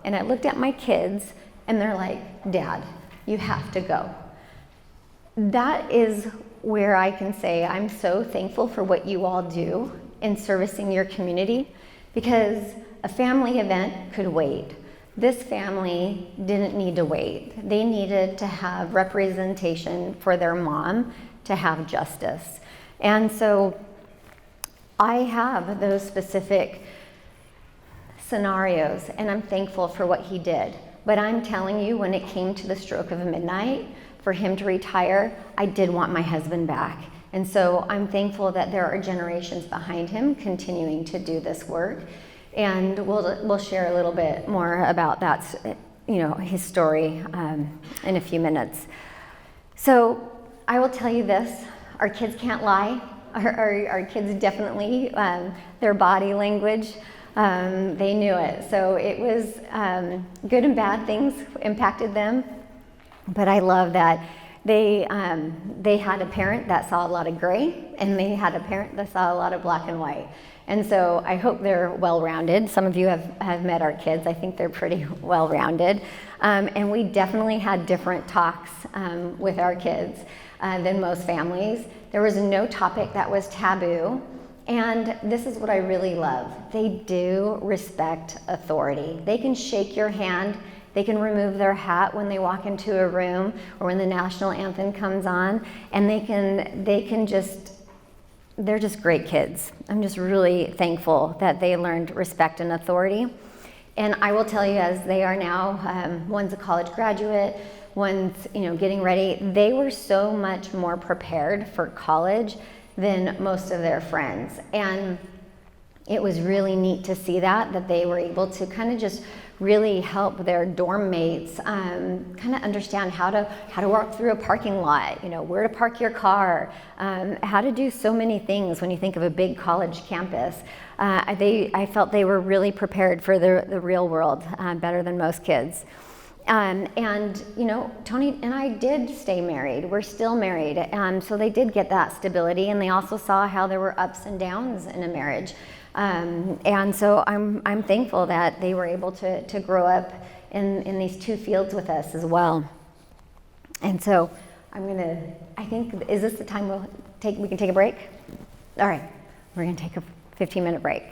And I looked at my kids and they're like, Dad, you have to go. That is where I can say I'm so thankful for what you all do in servicing your community, because a family event could wait. This family didn't need to wait. They needed to have representation for their mom to have justice. And so I have those specific scenarios, and I'm thankful for what he did. But I'm telling you, when it came to the stroke of midnight, for him to retire, I did want my husband back. And so I'm thankful that there are generations behind him continuing to do this work. And we'll share a little bit more about that, his story in a few minutes. So I will tell you this, our kids can't lie. Our kids definitely, their body language, they knew it. So it was good and bad things impacted them. But I love that they had a parent that saw a lot of gray, and they had a parent that saw a lot of black and white. And so I hope they're well-rounded. Some of you have met our kids. I think they're pretty well-rounded. And we definitely had different talks with our kids than most families. There was no topic that was taboo. And this is what I really love. They do respect authority. They can shake your hand. They can remove their hat when they walk into a room or when the national anthem comes on, and they're just great kids. I'm just really thankful that they learned respect and authority. And I will tell you, as they are now, one's a college graduate, one's getting ready, they were so much more prepared for college than most of their friends. And it was really neat to see that they were able to kind of just really help their dorm mates kind of understand how to walk through a parking lot, where to park your car, how to do so many things when you think of a big college campus. I felt they were really prepared for the real world better than most kids. And Tony and I did stay married. We're still married. So they did get that stability, and they also saw how there were ups and downs in a marriage. And so I'm thankful that they were able to grow up in these two fields with us as well. And so I think, is this the time we can take a break? All right, we're gonna take a 15-minute break.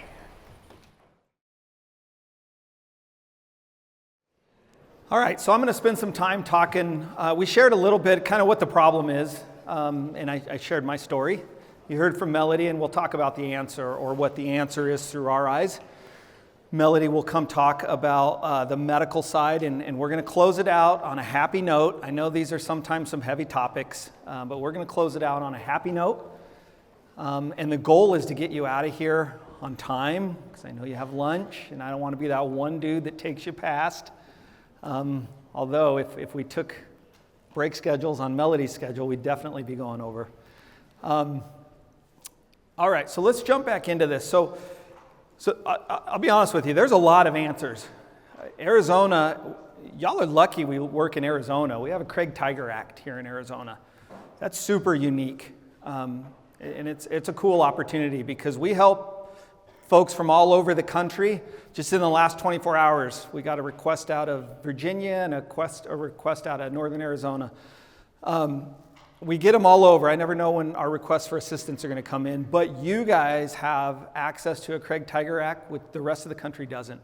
All right, so I'm going to spend some time talking. We shared a little bit kind of what the problem is, and I shared my story. You heard from Melody, and we'll talk about the answer, or what the answer is through our eyes. Melody will come talk about the medical side, and we're going to close it out on a happy note. I know these are sometimes some heavy topics, but we're going to close it out on a happy note. And the goal is to get you out of here on time, because I know you have lunch, and I don't want to be that one dude that takes you past. Although if we took break schedules on Melody's schedule, we'd definitely be going over. All right, so let's jump back into this. So I'll be honest with you, there's a lot of answers. Arizona, y'all are lucky we work in Arizona. We have a Craig Tiger Act here in Arizona. That's super unique. And it's a cool opportunity because we help folks from all over the country. Just in the last 24 hours, we got a request out of Virginia and a request out of Northern Arizona. We get them all over. I never know when our requests for assistance are going to come in, but you guys have access to a Craig Tiger Act, which the rest of the country doesn't.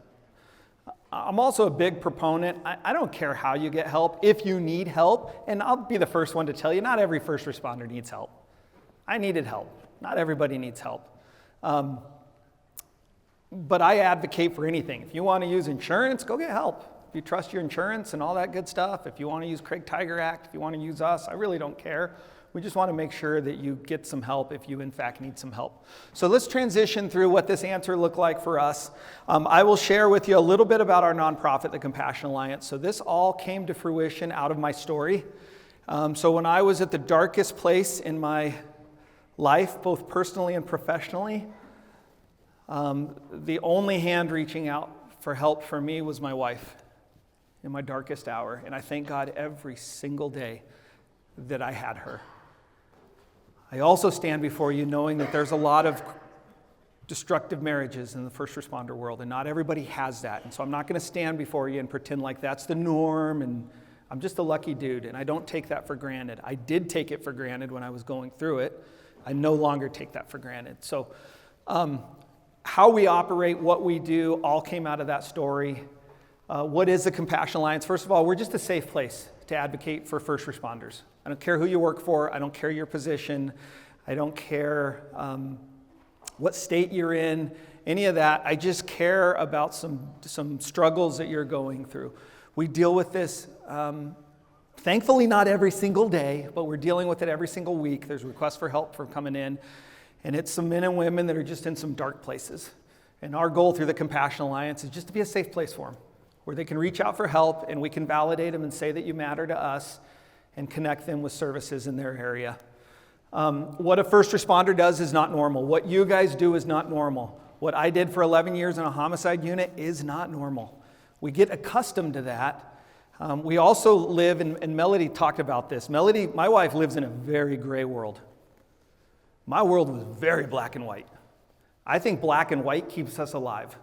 I'm also a big proponent. I don't care how you get help. If you need help, and I'll be the first one to tell you, not every first responder needs help. I needed help. Not everybody needs help. But I advocate for anything. If you want to use insurance, go get help. If you trust your insurance and all that good stuff, if you want to use Craig Tiger Act, if you want to use us, I really don't care. We just want to make sure that you get some help if you in fact need some help. So let's transition through what this answer looked like for us. I will share with you a little bit about our nonprofit, the Compassion Alliance. So this all came to fruition out of my story. So when I was at the darkest place in my life, both personally and professionally, the only hand reaching out for help for me was my wife in my darkest hour. And I thank God every single day that I had her. I also stand before you knowing that there's a lot of destructive marriages in the first responder world, and not everybody has that. And so I'm not going to stand before you and pretend like that's the norm, and I'm just a lucky dude, and I don't take that for granted. I did take it for granted when I was going through it. I no longer take that for granted. So how we operate, what we do, all came out of that story. What is the Compassion Alliance? First of all, we're just a safe place to advocate for first responders. I don't care who you work for. I don't care your position. I don't care what state you're in, any of that. I just care about some struggles that you're going through. We deal with this, thankfully not every single day, but we're dealing with it every single week. There's requests for help from coming in. And it's some men and women that are just in some dark places. And our goal through the Compassion Alliance is just to be a safe place for them, where they can reach out for help and we can validate them and say that you matter to us and connect them with services in their area. What a first responder does is not normal. What you guys do is not normal. What I did for 11 years in a homicide unit is not normal. We get accustomed to that. We also live, and Melody talked about this. Melody, my wife, lives in a very gray world. My world was very black and white. I think black and white keeps us alive.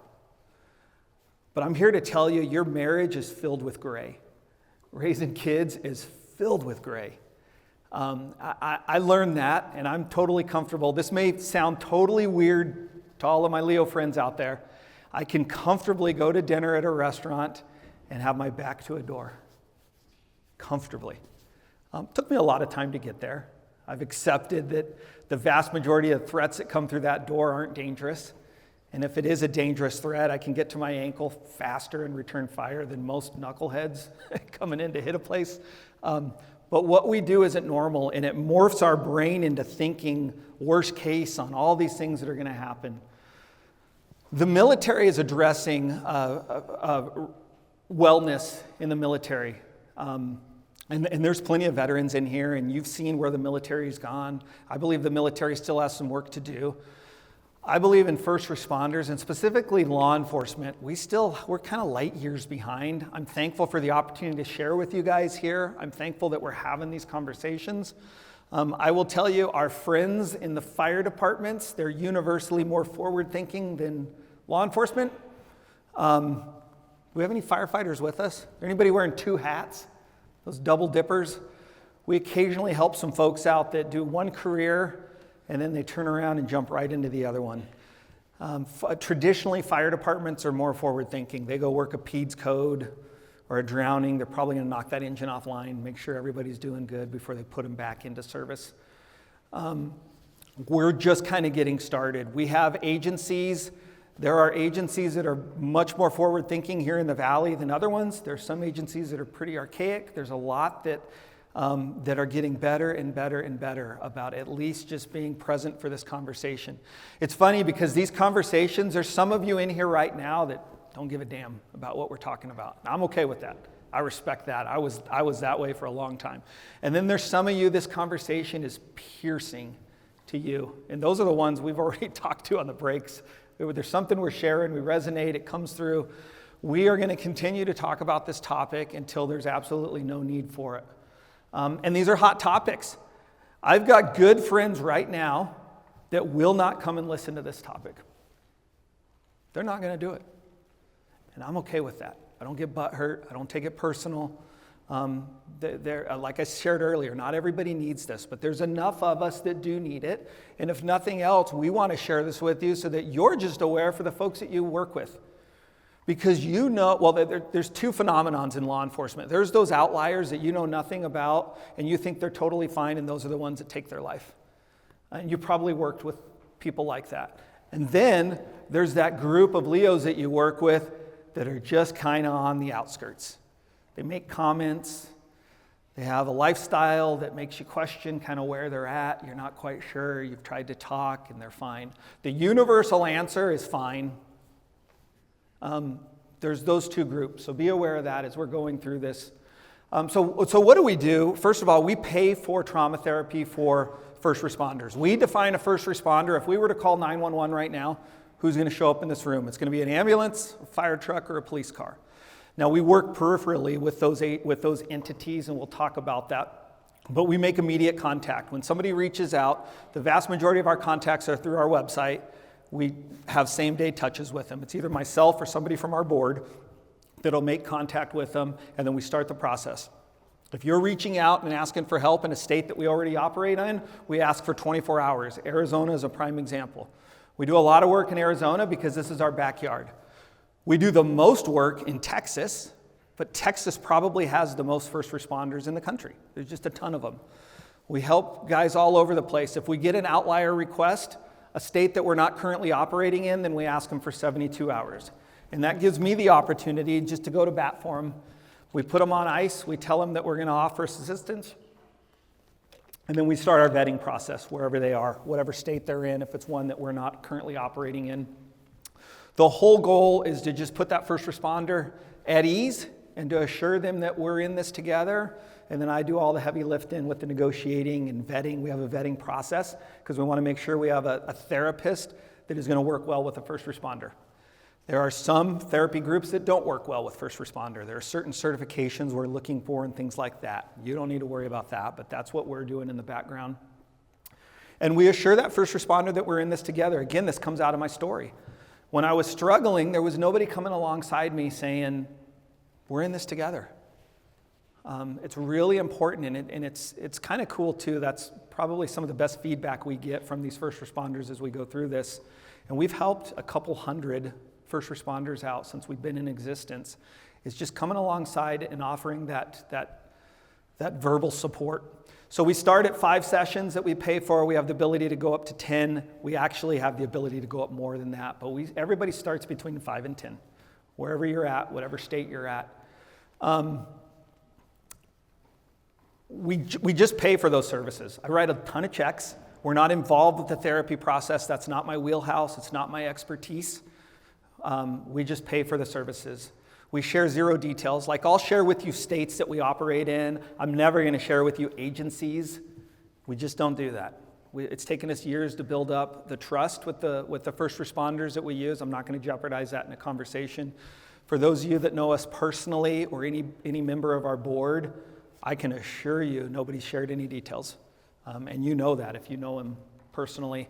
But I'm here to tell you, your marriage is filled with gray. Raising kids is filled with gray. I learned that, and I'm totally comfortable. This may sound totally weird to all of my Leo friends out there. I can comfortably go to dinner at a restaurant and have my back to a door. Comfortably. Took me a lot of time to get there. I've accepted that the vast majority of threats that come through that door aren't dangerous. And if it is a dangerous threat, I can get to my ankle faster and return fire than most knuckleheads coming in to hit a place. But what we do isn't normal, and it morphs our brain into thinking worst case on all these things that are going to happen. The military is addressing wellness in the military. And there's plenty of veterans in here, and you've seen where the military's gone. I believe the military still has some work to do. I believe in first responders, and specifically law enforcement. We're kind of light years behind. I'm thankful for the opportunity to share with you guys here. I'm thankful that we're having these conversations. I will tell you, our friends in the fire departments, they're universally more forward-thinking than law enforcement. Do we have any firefighters with us? Is there anybody wearing two hats? Those double dippers? We occasionally help some folks out that do one career and then they turn around and jump right into the other one. Traditionally, fire departments are more forward-thinking. They go work a PEDS code or a drowning. They're probably going to knock that engine offline, make sure everybody's doing good before they put them back into service. We're just kind of getting started. We have agencies. There are agencies that are much more forward-thinking here in the Valley than other ones. There's some agencies that are pretty archaic. There's a lot that are getting better and better and better about at least just being present for this conversation. It's funny because these conversations, there's some of you in here right now that don't give a damn about what we're talking about. I'm okay with that. I respect that. I was that way for a long time. And then there's some of you, this conversation is piercing to you. And those are the ones we've already talked to on the breaks. There's something we're sharing, we resonate, it comes through. We are going to continue to talk about this topic until there's absolutely no need for it. And these are hot topics. I've got good friends right now that will not come and listen to this topic. They're not going to do it. And I'm okay with that. I don't get butthurt. I don't take it personal. Like I shared earlier, not everybody needs this, but there's enough of us that do need it. And if nothing else, we want to share this with you so that you're just aware for the folks that you work with. Because you know, well, there's two phenomenons in law enforcement. There's those outliers that you know nothing about and you think they're totally fine, and those are the ones that take their life. And you probably worked with people like that. And then there's that group of Leos that you work with that are just kind of on the outskirts. They make comments. They have a lifestyle that makes you question kind of where they're at. You're not quite sure. You've tried to talk and they're fine. The universal answer is fine. There's those two groups. So be aware of that as we're going through this. So what do we do? First of all, we pay for trauma therapy for first responders. We define a first responder. If we were to call 911 right now, who's going to show up in this room? It's going to be an ambulance, a fire truck, or a police car. Now, we work peripherally with those entities, and we'll talk about that. But we make immediate contact. When somebody reaches out, the vast majority of our contacts are through our website. We have same-day touches with them. It's either myself or somebody from our board that'll make contact with them, and then we start the process. If you're reaching out and asking for help in a state that we already operate in, we ask for 24 hours. Arizona is a prime example. We do a lot of work in Arizona because this is our backyard. We do the most work in Texas, but Texas probably has the most first responders in the country. There's just a ton of them. We help guys all over the place. If we get an outlier request, a state that we're not currently operating in, then we ask them for 72 hours. And that gives me the opportunity just to go to bat for them. We put them on ice. We tell them that we're going to offer assistance. And then we start our vetting process wherever they are, whatever state they're in, if it's one that we're not currently operating in. The whole goal is to just put that first responder at ease and to assure them that we're in this together. And then I do all the heavy lifting with the negotiating and vetting. We have a vetting process because we want to make sure we have a therapist that is going to work well with a first responder. There are some therapy groups that don't work well with first responder. There are certain certifications we're looking for and things like that. You don't need to worry about that, but that's what we're doing in the background. And we assure that first responder that we're in this together. Again, this comes out of my story. When I was struggling, there was nobody coming alongside me saying, we're in this together. It's really important, and it's kind of cool too. That's probably some of the best feedback we get from these first responders as we go through this. And we've helped a couple hundred first responders out since we've been in existence. Is just coming alongside and offering that verbal support. So we start at 5 sessions that we pay for. We have the ability to go up to 10. We actually have the ability to go up more than that, but everybody starts between 5 and 10, wherever you're at, whatever state you're at. We just pay for those services. I write a ton of checks. We're not involved with the therapy process. That's not my wheelhouse. It's not my expertise. We just pay for the services. We share zero details. Like I'll share with you states that we operate in. I'm never going to share with you agencies. We just don't do that. It's taken us years to build up the trust with the first responders that we use. I'm not going to jeopardize that in a conversation. For those of you that know us personally or any member of our board, I can assure you nobody's shared any details. And you know that if you know him personally.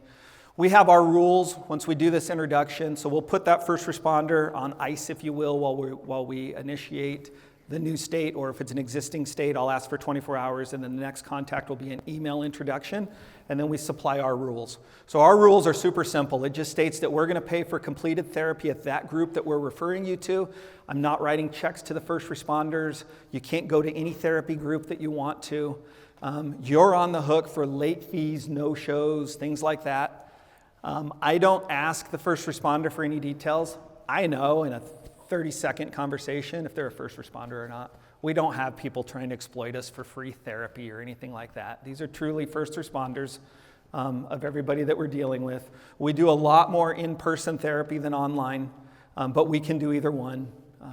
We have our rules once we do this introduction, so we'll put that first responder on ice, if you will, while we initiate the new state, or if it's an existing state, I'll ask for 24 hours, and then the next contact will be an email introduction, and then we supply our rules. So our rules are super simple. It just states that we're going to pay for completed therapy at that group that we're referring you to. I'm not writing checks to the first responders. You can't go to any therapy group that you want to. You're on the hook for late fees, no-shows, things like that. I don't ask the first responder for any details. I know in a 30-second conversation if they're a first responder or not. We don't have people trying to exploit us for free therapy or anything like that. These are truly first responders of everybody that we're dealing with. We do a lot more in-person therapy than online, but we can do either one.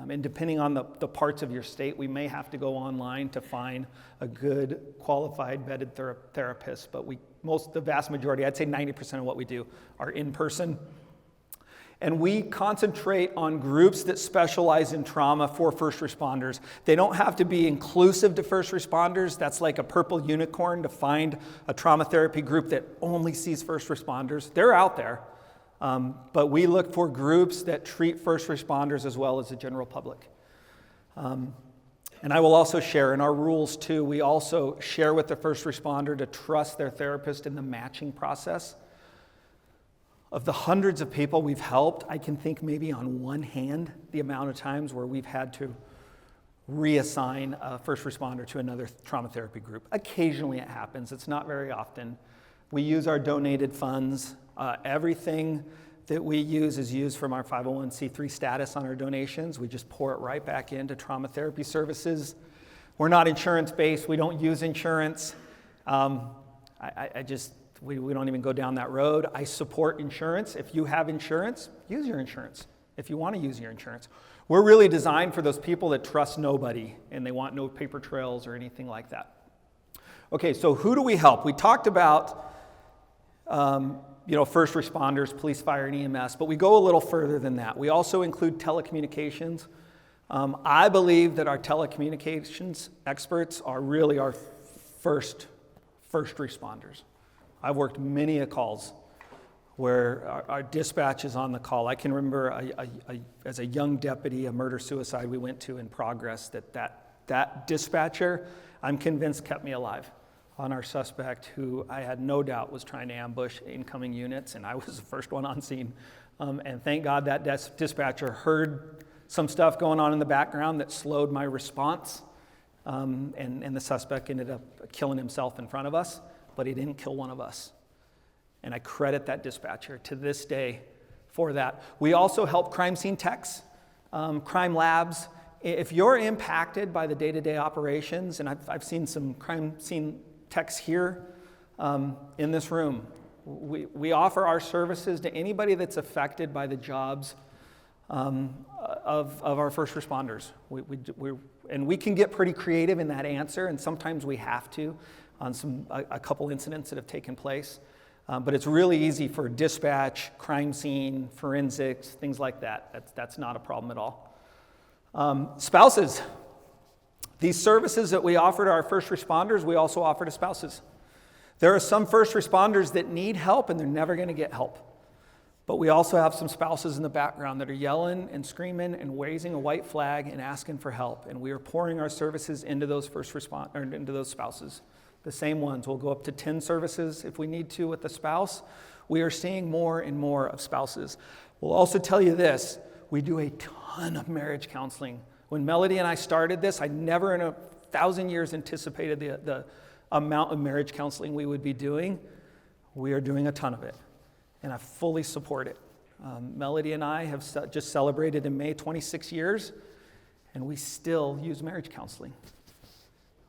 And depending on the parts of your state, we may have to go online to find a good, qualified, vetted therapist. But the vast majority, I'd say 90% of what we do are in person. And we concentrate on groups that specialize in trauma for first responders. They don't have to be inclusive to first responders. That's like a purple unicorn to find a trauma therapy group that only sees first responders. They're out there. But we look for groups that treat first responders as well as the general public. And I will also share in our rules too, we also share with the first responder to trust their therapist in the matching process. Of the hundreds of people we've helped, I can think maybe on one hand the amount of times where we've had to reassign a first responder to another trauma therapy group. Occasionally it happens. It's not very often. We use our donated funds. Everything that we use is used from our 501c3 status on our donations. We just pour it right back into trauma therapy services. We're not insurance-based. We don't use insurance. We don't even go down that road. I support insurance. If you have insurance, use your insurance. If you want to use your insurance. We're really designed for those people that trust nobody and they want no paper trails or anything like that. Okay, so who do we help? We talked about first responders, police, fire, and EMS, but we go a little further than that. We also include telecommunications. I believe that our telecommunications experts are really our first responders. I've worked many calls where our dispatch is on the call. I can remember as a young deputy, a murder-suicide we went to in Progress, that dispatcher, I'm convinced, kept me alive on our suspect, who I had no doubt was trying to ambush incoming units, and I was the first one on scene. And thank God that dispatcher heard some stuff going on in the background that slowed my response, and the suspect ended up killing himself in front of us, but he didn't kill one of us. And I credit that dispatcher to this day for that. We also help crime scene techs, crime labs. If you're impacted by the day-to-day operations, and I've seen some crime scene techs here in this room, we offer our services to anybody that's affected by the jobs of our first responders. And we can get pretty creative in that answer, and sometimes we have to on a couple incidents that have taken place. But it's really easy for dispatch, crime scene, forensics, things like that. That's not a problem at all. Spouses. These services that we offer to our first responders, we also offer to spouses. There are some first responders that need help and they're never going to get help. But we also have some spouses in the background that are yelling and screaming and raising a white flag and asking for help. And we are pouring our services into those into those spouses. The same ones. We'll go up to 10 services if we need to with the spouse. We are seeing more and more of spouses. We'll also tell you this, we do a ton of marriage counseling. When Melody and I started this, I never in 1,000 years anticipated the amount of marriage counseling we would be doing. We are doing a ton of it, and I fully support it. Melody and I have just celebrated in May 26 years, and we still use marriage counseling.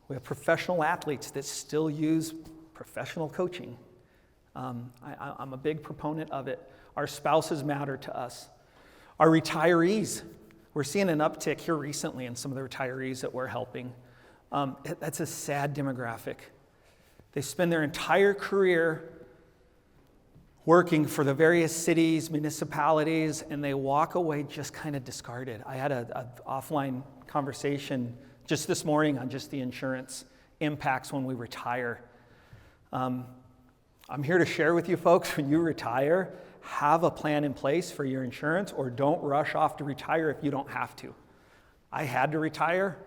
We have professional athletes that still use professional coaching. I'm a big proponent of it. Our spouses matter to us. Our retirees, we're seeing an uptick here recently in some of the retirees that we're helping. That's a sad demographic. They spend their entire career working for the various cities, municipalities, and they walk away just kind of discarded. I had an offline conversation just this morning on just the insurance impacts when we retire. I'm here to share with you folks, when you retire, have a plan in place for your insurance, or don't rush off to retire if you don't have to. I had to retire,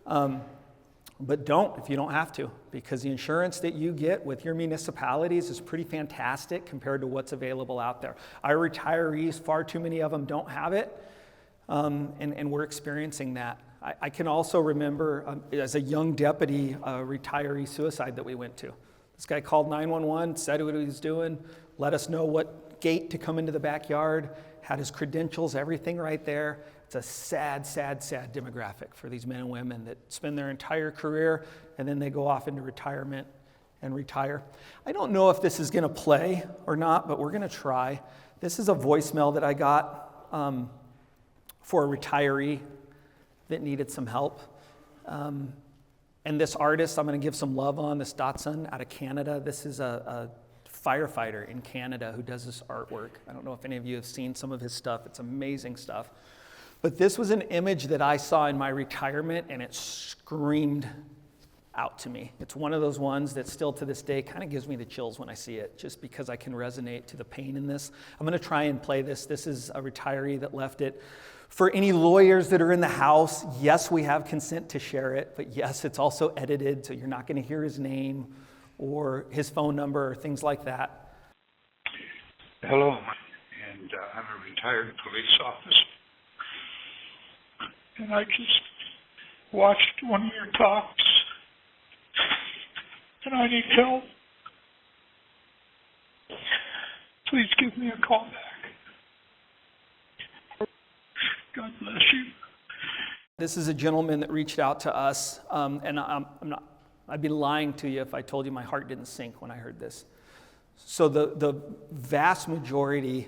but don't if you don't have to, because the insurance that you get with your municipalities is pretty fantastic compared to what's available out there. Our retirees, far too many of them don't have it, and we're experiencing that. I can also remember, as a young deputy, a retiree suicide that we went to. This guy called 911, said what he was doing, let us know what gate to come into the backyard, had his credentials, everything right there. It's a sad, sad, sad demographic for these men and women that spend their entire career and then they go off into retirement and retire. I don't know if this is going to play or not, but we're going to try. This is a voicemail that I got for a retiree that needed some help. And this artist I'm going to give some love on, this Dotson out of Canada. This is a firefighter in Canada who does this artwork. I don't know if any of you have seen some of his stuff. It's amazing stuff. But this was an image that I saw in my retirement, and it screamed out to me. It's one of those ones that still to this day kind of gives me the chills when I see it, just because I can resonate to the pain in this. I'm going to try and play this. This is a retiree that left it. For any lawyers that are in the house, yes, we have consent to share it, but yes, it's also edited, so you're not going to hear his name or his phone number or things like that. Hello, and I'm a retired police officer. And I just watched one of your talks, and I need help. Please give me a call back. God bless you. This is a gentleman that reached out to us, and I'd be lying to you if I told you my heart didn't sink when I heard this. So the vast majority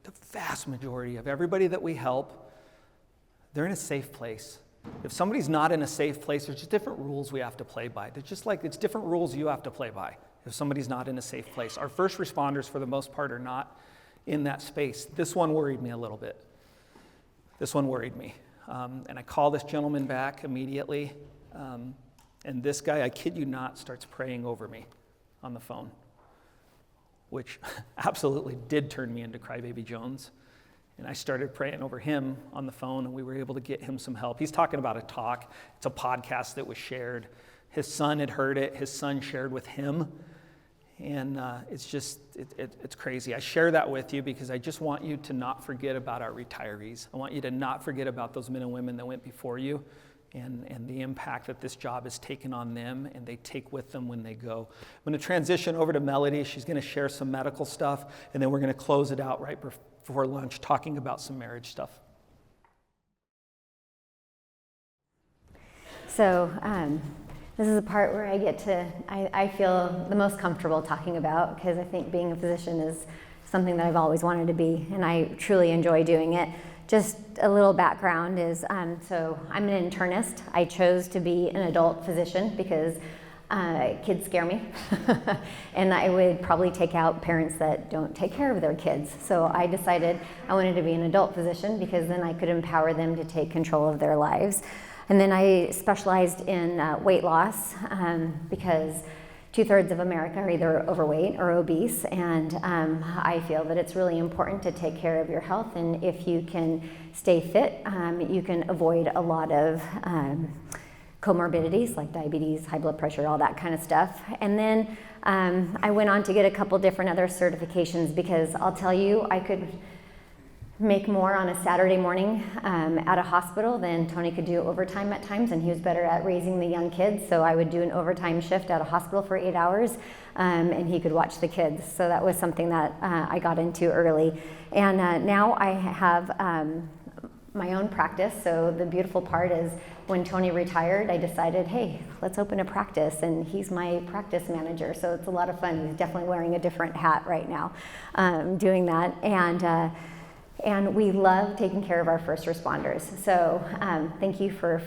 of everybody that we help, they're in a safe place. If somebody's not in a safe place, there's just different rules we have to play by. They're just like, it's different rules you have to play by if somebody's not in a safe place. Our first responders, for the most part, are not in that space. This one worried me a little bit. This one worried me. And I call this gentleman back immediately. And this guy, I kid you not, starts praying over me on the phone, which absolutely did turn me into Crybaby Jones. And I started praying over him on the phone, and we were able to get him some help. He's talking about a talk. It's a podcast that was shared. His son had heard it. His son shared with him. And it's crazy. I share that with you because I just want you to not forget about our retirees. I want you to not forget about those men and women that went before you and the impact that this job has taken on them and they take with them when they go. I'm going to transition over to Melody. She's going to share some medical stuff, and then we're going to close it out right before lunch talking about some marriage stuff. So this is the part where I feel the most comfortable talking about, because I think being a physician is something that I've always wanted to be, and I truly enjoy doing it. Just a little background is, so I'm an internist. I chose to be an adult physician because kids scare me, and I would probably take out parents that don't take care of their kids. So I decided I wanted to be an adult physician because then I could empower them to take control of their lives. And then I specialized in weight loss because 2/3 of America are either overweight or obese, and I feel that it's really important to take care of your health, and if you can stay fit, you can avoid a lot of comorbidities like diabetes, high blood pressure, all that kind of stuff. And then I went on to get a couple different other certifications because I'll tell you, I could make more on a Saturday morning at a hospital than Tony could do overtime at times, and he was better at raising the young kids, so I would do an overtime shift at a hospital for 8 hours, and he could watch the kids. So that was something that I got into early. And now I have my own practice. So the beautiful part is when Tony retired, I decided, hey, let's open a practice, and he's my practice manager, so it's a lot of fun. He's definitely wearing a different hat right now doing that. And we love taking care of our first responders. So thank you for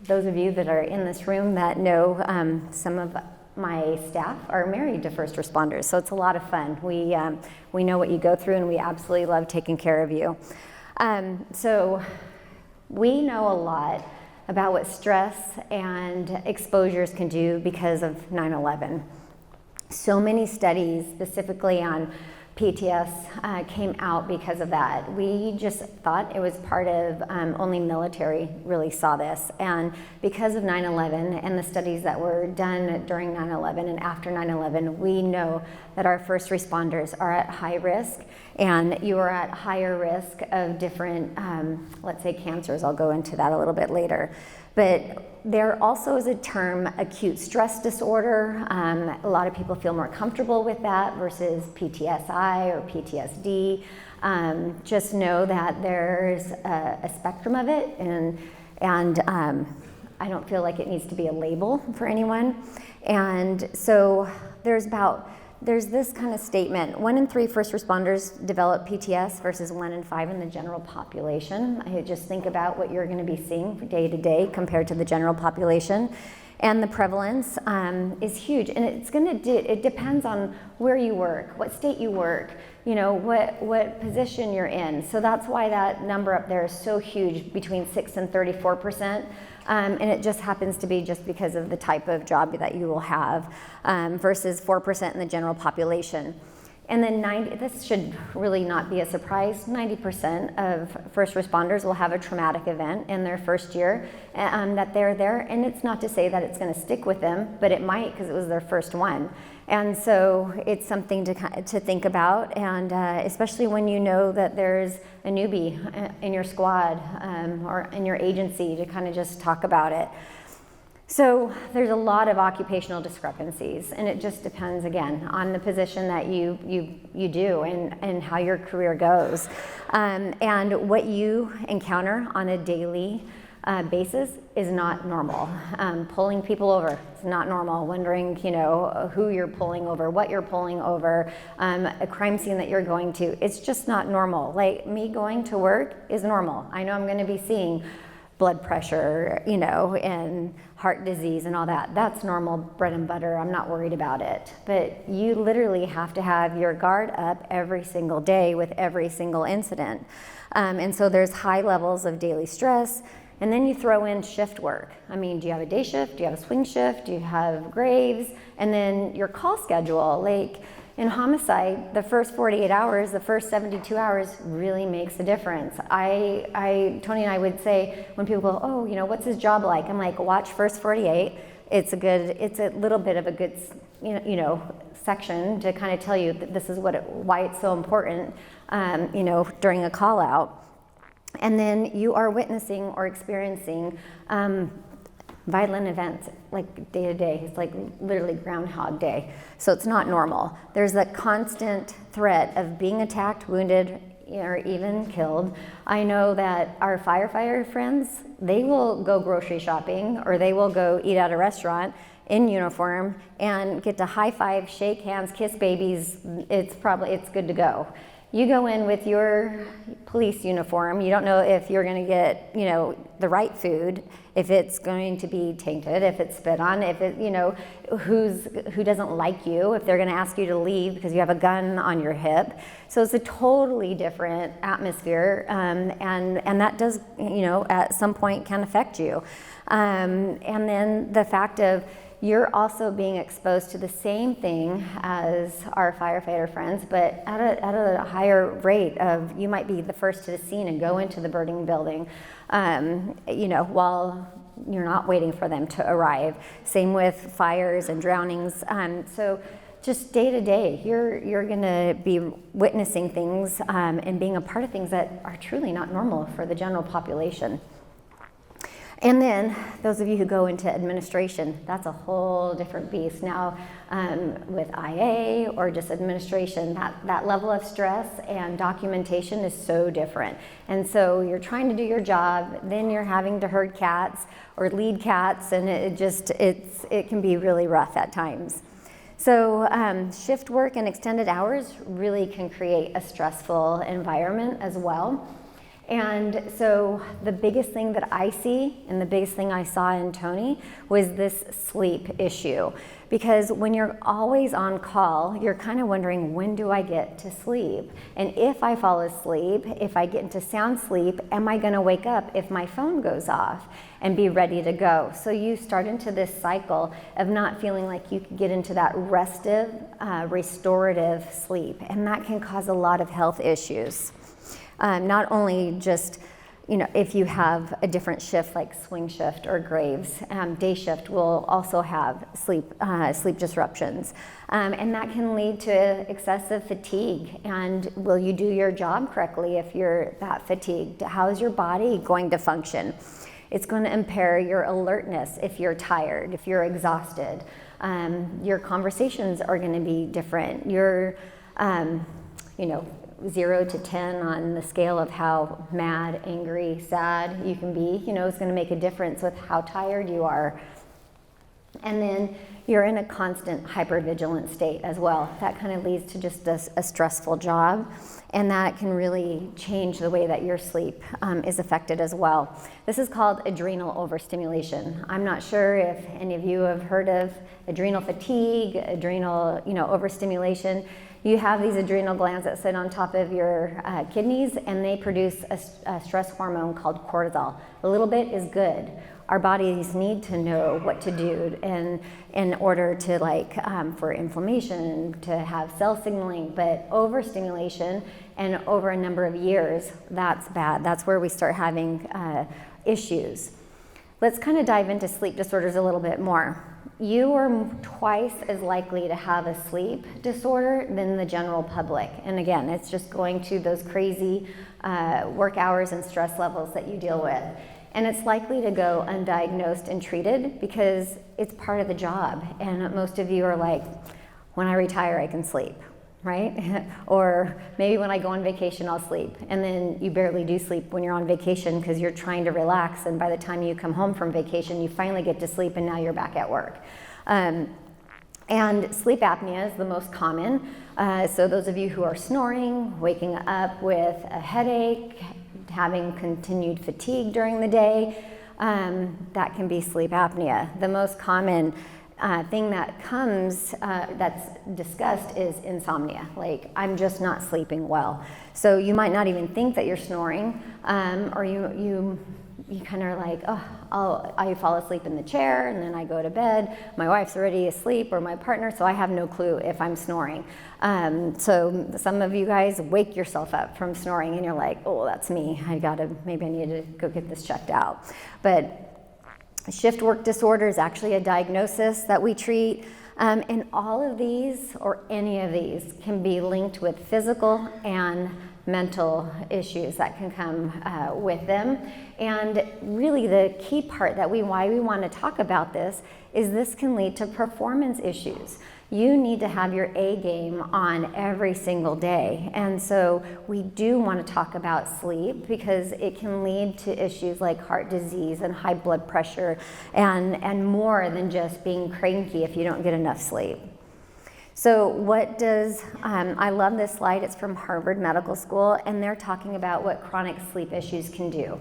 those of you that are in this room that know some of my staff are married to first responders. So it's a lot of fun. We know what you go through, and we absolutely love taking care of you. So we know a lot about what stress and exposures can do because of 9/11. So many studies specifically on PTS came out because of that. We just thought it was part of, only military really saw this. And because of 9/11 and the studies that were done during 9/11 and after 9/11, we know that our first responders are at high risk, and you are at higher risk of different, let's say cancers. I'll go into that a little bit later. But there also is a term, acute stress disorder. A lot of people feel more comfortable with that versus PTSI or PTSD. Just know that there's a spectrum of it, and I don't feel like it needs to be a label for anyone. And so there's this kind of statement: 1 in 3 first responders develop PTS versus 1 in 5 in the general population. I just think about what you're going to be seeing day to day compared to the general population. And the prevalence is huge, and it's it depends on where you work, what state you work, what position you're in. So that's why that number up there is so huge, between 6 and 34%. And it just happens to be just because of the type of job that you will have, versus 4% in the general population. And then this should really not be a surprise, 90% of first responders will have a traumatic event in their first year that they're there. And it's not to say that it's going to stick with them, but it might, because it was their first one. And so it's something to think about, and especially when you know that there's a newbie in your squad or in your agency, to kind of just talk about it. So there's a lot of occupational discrepancies, and it just depends, again, on the position that you do and how your career goes. And what you encounter on a daily basis is not normal. Pulling people over is not normal. Wondering, who you're pulling over, what you're pulling over, a crime scene that you're going to, it's just not normal. Like, me going to work is normal. I know I'm going to be seeing blood pressure, and heart disease and all that. That's normal bread and butter. I'm not worried about it. But you literally have to have your guard up every single day with every single incident. And so there's high levels of daily stress. And then you throw in shift work. I mean, do you have a day shift? Do you have a swing shift? Do you have graves? And then your call schedule. Like, in homicide, the first 48 hours, the first 72 hours really makes a difference. Tony and I would say, when people go, oh, what's his job like? I'm like, watch first 48. It's a little bit of a good, section to kind of tell you that this is why it's so important, during a call out. And then you are witnessing or experiencing violent events, like day to day. It's like literally Groundhog Day. So it's not normal. There's that constant threat of being attacked, wounded, or even killed. I know that our firefighter friends, they will go grocery shopping, or they will go eat at a restaurant in uniform and get to high five, shake hands, kiss babies. It's good to go. You go in with your police uniform, you don't know if you're going to get, the right food, if it's going to be tainted, if it's spit on, if it, who doesn't like you, if they're going to ask you to leave because you have a gun on your hip. So it's a totally different atmosphere, and that does, at some point can affect you. And then the fact of, you're also being exposed to the same thing as our firefighter friends, but at a higher rate of, you might be the first to the scene and go into the burning building, while you're not waiting for them to arrive. Same with fires and drownings. So just day to day, you're gonna be witnessing things and being a part of things that are truly not normal for the general population. And then those of you who go into administration, that's a whole different beast. Now with IA or just administration, that level of stress and documentation is so different. And so you're trying to do your job, then you're having to herd cats or lead cats, and it can be really rough at times. So shift work and extended hours really can create a stressful environment as well. And so the biggest thing that I see, and the biggest thing I saw in Tony, was this sleep issue. Because when you're always on call, you're kind of wondering, when do I get to sleep? And if I fall asleep, if I get into sound sleep, am I gonna wake up if my phone goes off and be ready to go? So you start into this cycle of not feeling like you can get into that restive, restorative sleep. And that can cause a lot of health issues. Not only just, if you have a different shift like swing shift or graves, day shift will also have sleep disruptions. And that can lead to excessive fatigue. And will you do your job correctly if you're that fatigued? How is your body going to function? It's going to impair your alertness if you're tired, if you're exhausted. Your conversations are going to be different. Your, 0 to 10 on the scale of how mad, angry, sad you can be, is going to make a difference with how tired you are. And then you're in a constant hypervigilant state as well. That kind of leads to just a stressful job, and that can really change the way that your sleep is affected as well. This is called adrenal overstimulation. I'm not sure if any of you have heard of adrenal fatigue, adrenal overstimulation. You have these adrenal glands that sit on top of your kidneys, and they produce a stress hormone called cortisol. A little bit is good. Our bodies need to know what to do in order to for inflammation, to have cell signaling, but overstimulation and over a number of years, that's bad. That's where we start having issues. Let's kind of dive into sleep disorders a little bit more. You are twice as likely to have a sleep disorder than the general public. And again, it's just going to those crazy work hours and stress levels that you deal with. And it's likely to go undiagnosed and treated because it's part of the job. And most of you are like, when I retire, I can sleep, right? Or maybe when I go on vacation, I'll sleep. And then you barely do sleep when you're on vacation because you're trying to relax. And by the time you come home from vacation, you finally get to sleep and now you're back at work. And sleep apnea is the most common. So those of you who are snoring, waking up with a headache, having continued fatigue during the day, that can be sleep apnea. The most common thing that comes, that's discussed is insomnia. Like, I'm just not sleeping well. So you might not even think that you're snoring, or you kind of are like, I fall asleep in the chair and then I go to bed. My wife's already asleep, or my partner, so I have no clue if I'm snoring. So some of you guys wake yourself up from snoring and you're like, oh, that's me. Maybe I need to go get this checked out. But shift work disorder is actually a diagnosis that we treat. And all of these, or any of these, can be linked with physical and mental issues that can come with them. And really the key part why we want to talk about this is this can lead to performance issues. You need to have your A game on every single day. And so we do want to talk about sleep because it can lead to issues like heart disease and high blood pressure and more than just being cranky if you don't get enough sleep. So what does, I love this slide, it's from Harvard Medical School, and they're talking about what chronic sleep issues can do.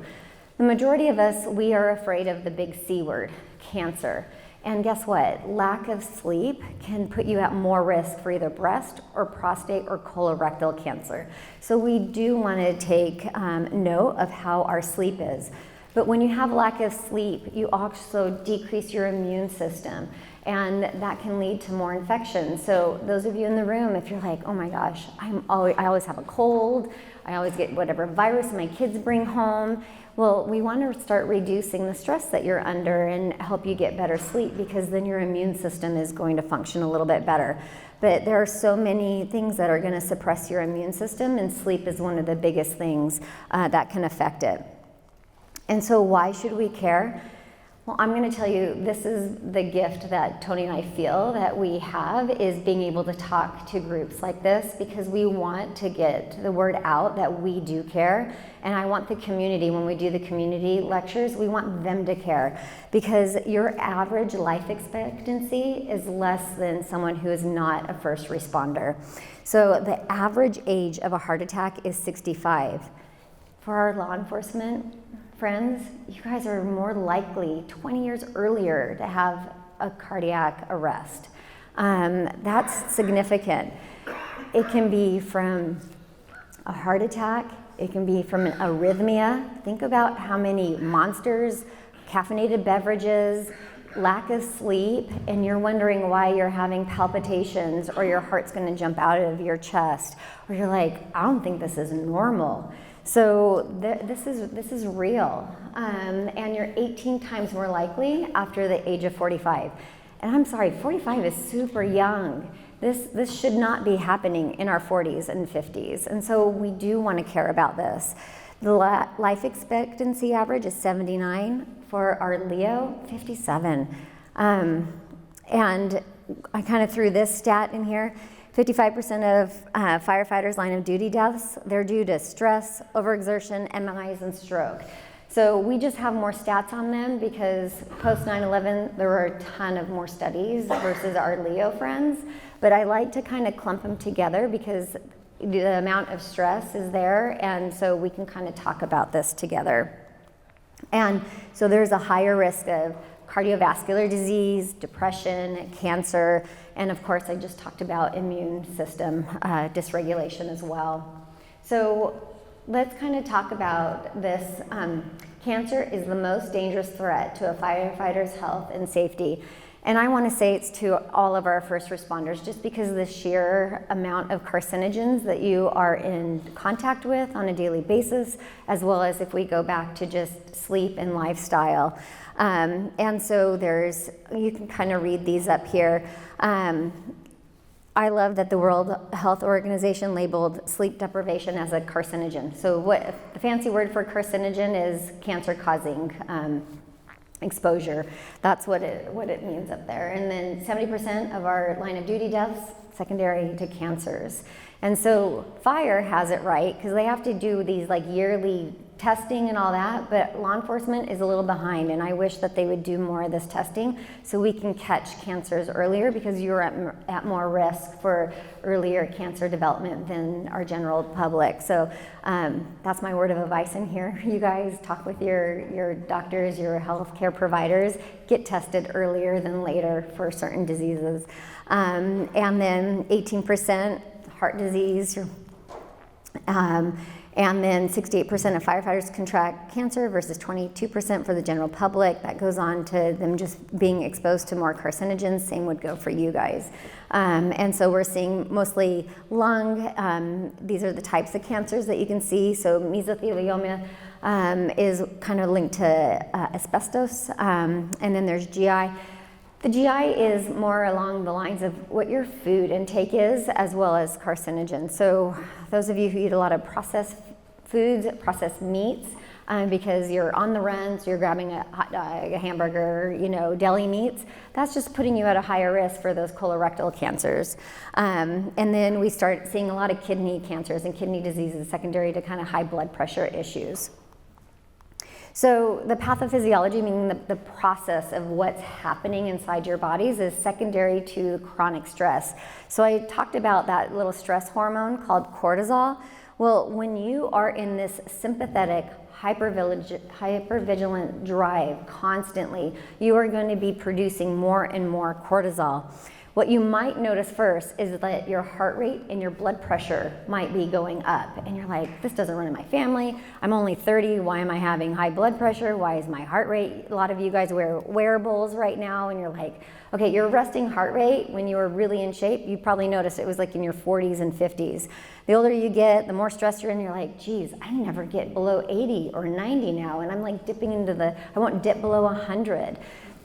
The majority of us, we are afraid of the big C word, cancer. And guess what? Lack of sleep can put you at more risk for either breast or prostate or colorectal cancer. So we do want to take note of how our sleep is. But when you have lack of sleep, you also decrease your immune system, and that can lead to more infections. So those of you in the room, if you're like, oh my gosh, I always have a cold, I always get whatever virus my kids bring home. Well, we want to start reducing the stress that you're under and help you get better sleep, because then your immune system is going to function a little bit better. But there are so many things that are going to suppress your immune system, and sleep is one of the biggest things that can affect it. And so why should we care? Well, I'm going to tell you, this is the gift that Tony and I feel that we have, is being able to talk to groups like this, because we want to get the word out that we do care. And I want the community, when we do the community lectures, we want them to care, because your average life expectancy is less than someone who is not a first responder. So the average age of a heart attack is 65. For our law enforcement friends, you guys are more likely 20 years earlier to have a cardiac arrest. That's significant. It can be from a heart attack, it can be from an arrhythmia. Think about how many monsters, caffeinated beverages, lack of sleep, and you're wondering why you're having palpitations, or your heart's going to jump out of your chest, or you're like, I don't think this is normal. So this is real, and you're 18 times more likely after the age of 45. And I'm sorry, 45 is super young. This should not be happening in our 40s and 50s, and so we do want to care about this. The life expectancy average is 79. For our Leo, 57. And I kind of threw this stat in here. 55% of firefighters' line of duty deaths, they're due to stress, overexertion, MIs, and stroke. So we just have more stats on them because post 9/11, there were a ton of more studies versus our Leo friends. But I like to kind of clump them together because the amount of stress is there, and so we can kind of talk about this together. And so there's a higher risk of cardiovascular disease, depression, cancer, and of course I just talked about immune system dysregulation as well. So let's kind of talk about this. Cancer is the most dangerous threat to a firefighter's health and safety. And I want to say it's to all of our first responders, just because of the sheer amount of carcinogens that you are in contact with on a daily basis, as well as if we go back to just sleep and lifestyle. And so you can kind of read these up here. I love that the World Health Organization labeled sleep deprivation as a carcinogen. So what the fancy word for carcinogen is cancer-causing exposure. That's what it means up there. And then 70% of our line of duty deaths secondary to cancers. And so fire has it right because they have to do these like yearly testing and all that, but law enforcement is a little behind, and I wish that they would do more of this testing so we can catch cancers earlier, because you're at more risk for earlier cancer development than our general public. So that's my word of advice in here. You guys talk with your doctors, your healthcare providers, get tested earlier than later for certain diseases. And then 18% heart disease, and then 68% of firefighters contract cancer versus 22% for the general public. That goes on to them just being exposed to more carcinogens. Same would go for you guys. And so we're seeing mostly lung. These are the types of cancers that you can see. So mesothelioma is kind of linked to asbestos. And then there's GI. The GI is more along the lines of what your food intake is, as well as carcinogens. So those of you who eat a lot of processed foods, processed meats, because you're on the run, so you're grabbing a hot dog, a hamburger, deli meats, that's just putting you at a higher risk for those colorectal cancers. And then we start seeing a lot of kidney cancers and kidney diseases secondary to kind of high blood pressure issues. So the pathophysiology, meaning the process of what's happening inside your bodies, is secondary to chronic stress. So I talked about that little stress hormone called cortisol. Well, when you are in this sympathetic, hypervigilant drive constantly, you are going to be producing more and more cortisol. What you might notice first is that your heart rate and your blood pressure might be going up. And you're like, this doesn't run in my family. I'm only 30. Why am I having high blood pressure? Why is my heart rate? A lot of you guys wear wearables right now, and you're like, okay, your resting heart rate when you were really in shape, you probably noticed it was like in your 40s and 50s. The older you get, the more stress you're in, you're like, geez, I never get below 80 or 90 now. And I'm like dipping into I won't dip below 100.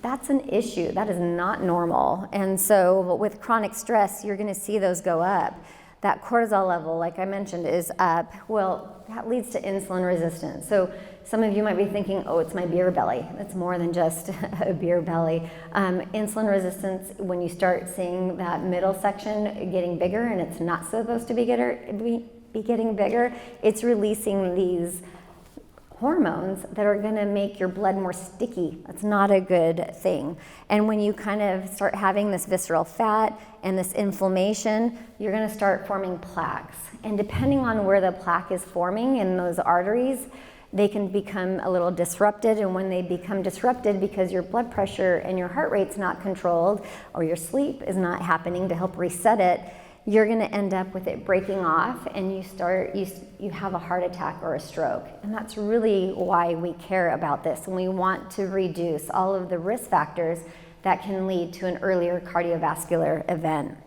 That's an issue. That is not normal. And so with chronic stress, you're going to see those go up. That cortisol level, like I mentioned, is up. Well, that leads to insulin resistance. So some of you might be thinking, oh, it's my beer belly. It's more than just a beer belly. Insulin resistance, when you start seeing that middle section getting bigger, and it's not supposed to be getting bigger, it's releasing these hormones that are going to make your blood more sticky. That's not a good thing. And when you kind of start having this visceral fat and this inflammation, you're going to start forming plaques. And depending on where the plaque is forming in those arteries, they can become a little disrupted. And when they become disrupted because your blood pressure and your heart rate's not controlled, or your sleep is not happening to help reset it, you're going to end up with it breaking off, and you have a heart attack or a stroke. And that's really why we care about this, and we want to reduce all of the risk factors that can lead to an earlier cardiovascular event.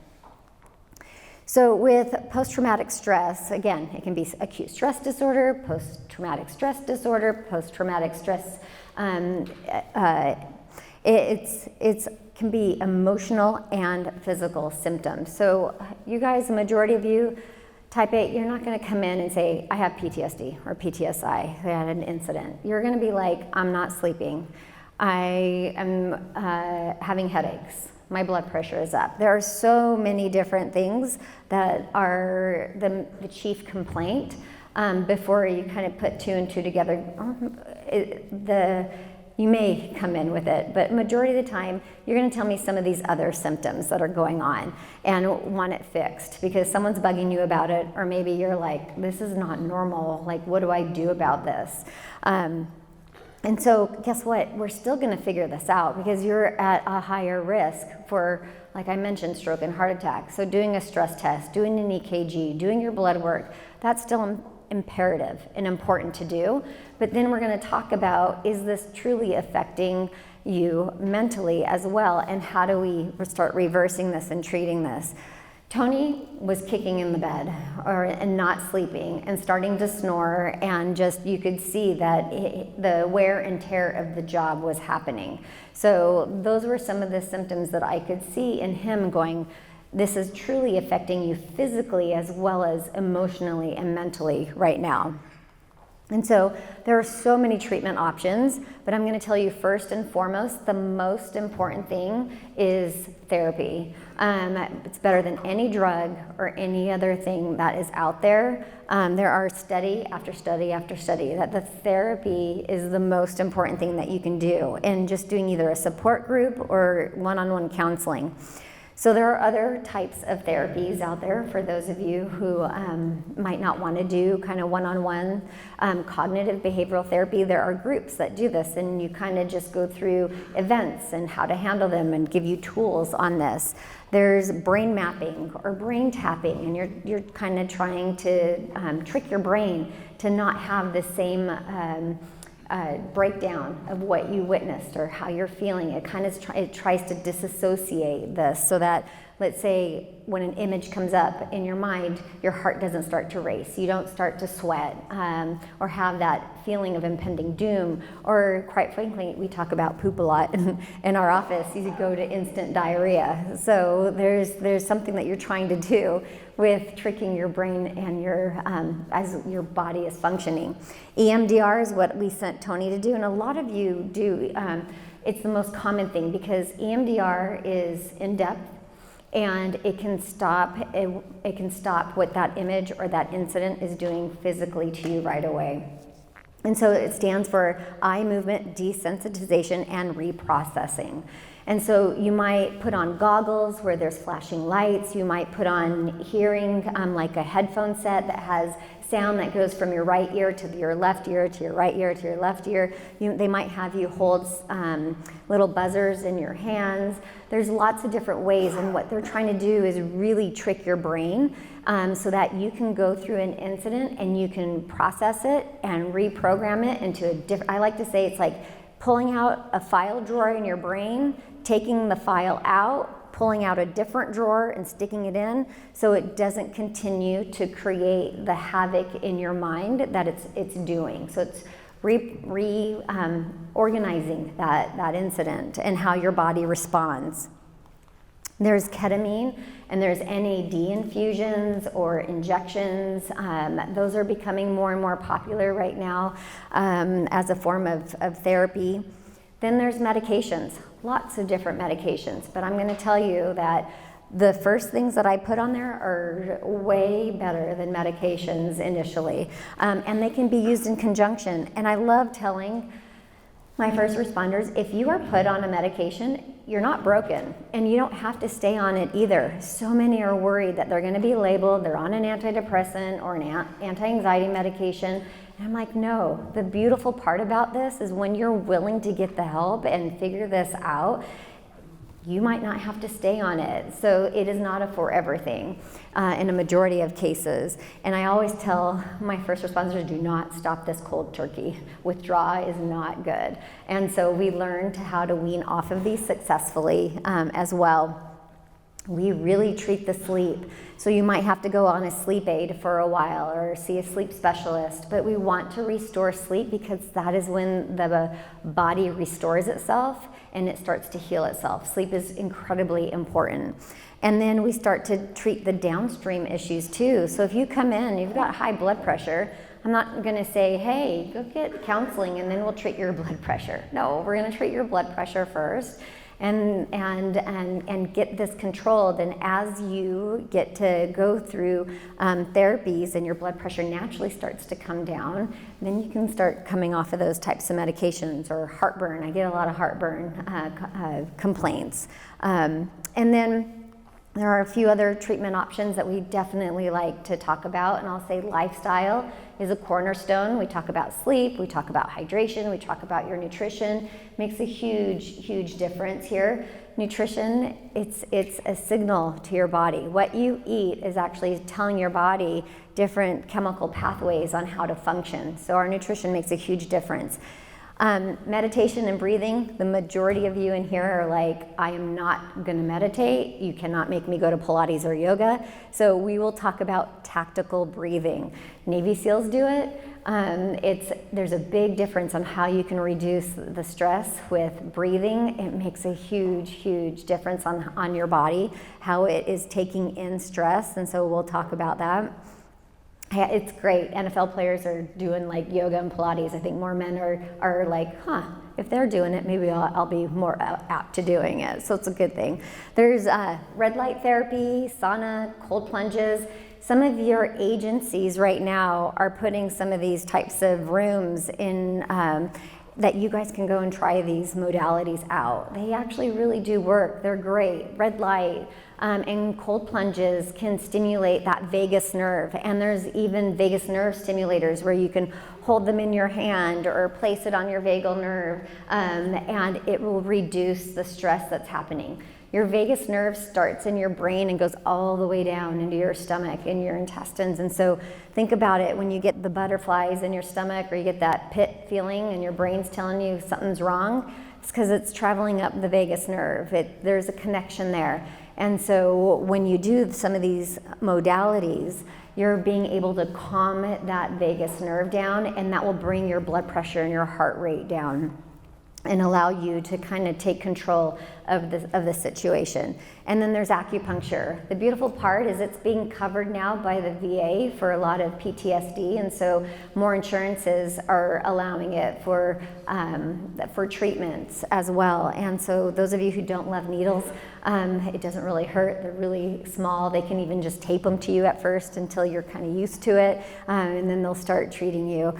So with post-traumatic stress, again, it can be acute stress disorder, post-traumatic stress disorder, post-traumatic stress, it can be emotional and physical symptoms. So you guys, the majority of you, type 8, you're not going to come in and say, I have PTSD or PTSI, I had an incident. You're going to be like, I'm not sleeping. I am having headaches. My blood pressure is up. There are so many different things that are the chief complaint. before you kind of put 2 and 2 together. You may come in with it, but majority of the time, you're going to tell me some of these other symptoms that are going on and want it fixed because someone's bugging you about it, or maybe you're like, this is not normal. Like, what do I do about this? And so guess what? We're still going to figure this out because you're at a higher risk for, like I mentioned, stroke and heart attack. So doing a stress test, doing an EKG, doing your blood work, that's still imperative and important to do. But then we're going to talk about, is this truly affecting you mentally as well, and how do we start reversing this and treating this? Tony was kicking in the bed and not sleeping and starting to snore, and just you could see that the wear and tear of the job was happening. So those were some of the symptoms that I could see in him going, this is truly affecting you physically as well as emotionally and mentally right now. And so there are so many treatment options, but I'm going to tell you first and foremost, the most important thing is therapy. It's better than any drug or any other thing that is out there. There are study after study after study that the therapy is the most important thing that you can do, and just doing either a support group or one-on-one counseling. So there are other types of therapies out there for those of you who might not want to do kind of one-on-one cognitive behavioral therapy. There are groups that do this, and you kind of just go through events and how to handle them and give you tools on this. There's brain mapping or brain tapping, and you're kind of trying to trick your brain to not have the same breakdown of what you witnessed or how you're feeling. It kind of it tries to disassociate this so that, let's say, when an image comes up in your mind, your heart doesn't start to race. You don't start to sweat or have that feeling of impending doom. Or quite frankly, we talk about poop a lot in our office. You go to instant diarrhea. So there's something that you're trying to do with tricking your brain and your as your body is functioning. EMDR is what we sent Tony to do, and a lot of you do. It's the most common thing because EMDR is in depth, and it can stop what that image or that incident is doing physically to you right away. And so it stands for eye movement desensitization and reprocessing. And so you might put on goggles where there's flashing lights. You might put on hearing, like a headphone set that has sound that goes from your right ear to your left ear to your right ear to your left ear. They might have you hold little buzzers in your hands. There's lots of different ways, and what they're trying to do is really trick your brain so that you can go through an incident and you can process it and reprogram it into a different, I like to say it's like pulling out a file drawer in your brain, taking the file out, pulling out a different drawer and sticking it in so it doesn't continue to create the havoc in your mind that it's doing. So it's organizing that incident and how your body responds. There's ketamine and there's NAD infusions or injections. Those are becoming more and more popular right now as a form of therapy. Then there's medications, lots of different medications, but I'm going to tell you that the first things that I put on there are way better than medications initially, and they can be used in conjunction. And I love telling my first responders, if you are put on a medication, you're not broken, and you don't have to stay on it either. So many are worried that they're going to be labeled, they're on an antidepressant or an anti-anxiety medication. And I'm like, no, the beautiful part about this is when you're willing to get the help and figure this out, you might not have to stay on it. So it is not a forever thing in a majority of cases. And I always tell my first responders, do not stop this cold turkey. Withdraw is not good. And so we learned how to wean off of these successfully as well. We really treat the sleep. So you might have to go on a sleep aid for a while or see a sleep specialist, but we want to restore sleep because that is when the body restores itself and it starts to heal itself. Sleep is incredibly important. And then we start to treat the downstream issues too. So if you come in, you've got high blood pressure, I'm not going to say, hey, go get counseling and then we'll treat your blood pressure. No, we're going to treat your blood pressure first. and get this controlled. And as you get to go through therapies and your blood pressure naturally starts to come down, then you can start coming off of those types of medications. Or heartburn, I get a lot of heartburn complaints. And then there are a few other treatment options that we definitely like to talk about, and I'll say lifestyle is a cornerstone. We talk about sleep, we talk about hydration, we talk about your nutrition. Makes a huge difference here. Nutrition, it's a signal to your body. What you eat is actually telling your body different chemical pathways on how to function. So our nutrition makes a huge difference. Meditation and breathing, the majority of you in here are like, I am not going to meditate. You cannot make me go to Pilates or yoga. So we will talk about tactical breathing. Navy SEALs do it. There's a big difference on how you can reduce the stress with breathing. It makes a huge difference on your body, how it is taking in stress. And so we'll talk about that. Yeah, it's great. NFL players are doing like yoga and Pilates. I think more men are like, if they're doing it, maybe I'll be more apt to doing it. So it's a good thing. There's red light therapy, sauna, cold plunges. Some of your agencies right now are putting some of these types of rooms in that you guys can go and try these modalities out. They actually really do work. They're great. Red light and cold plunges can stimulate that vagus nerve. And there's even vagus nerve stimulators where you can hold them in your hand or place it on your vagal nerve, and it will reduce the stress that's happening. Your vagus nerve starts in your brain and goes all the way down into your stomach and your intestines. And so think about it, when you get the butterflies in your stomach or you get that pit feeling and your brain's telling you something's wrong, it's because it's traveling up the vagus nerve. There's a connection there. And so when you do some of these modalities, you're being able to calm that vagus nerve down, and that will bring your blood pressure and your heart rate down and allow you to kind of take control of the situation. And then there's acupuncture. The beautiful part is it's being covered now by the VA for a lot of PTSD, and so more insurances are allowing it for treatments as well. And so those of you who don't love needles, it doesn't really hurt. They're really small. They can even just tape them to you at first until you're kind of used to it, and then they'll start treating you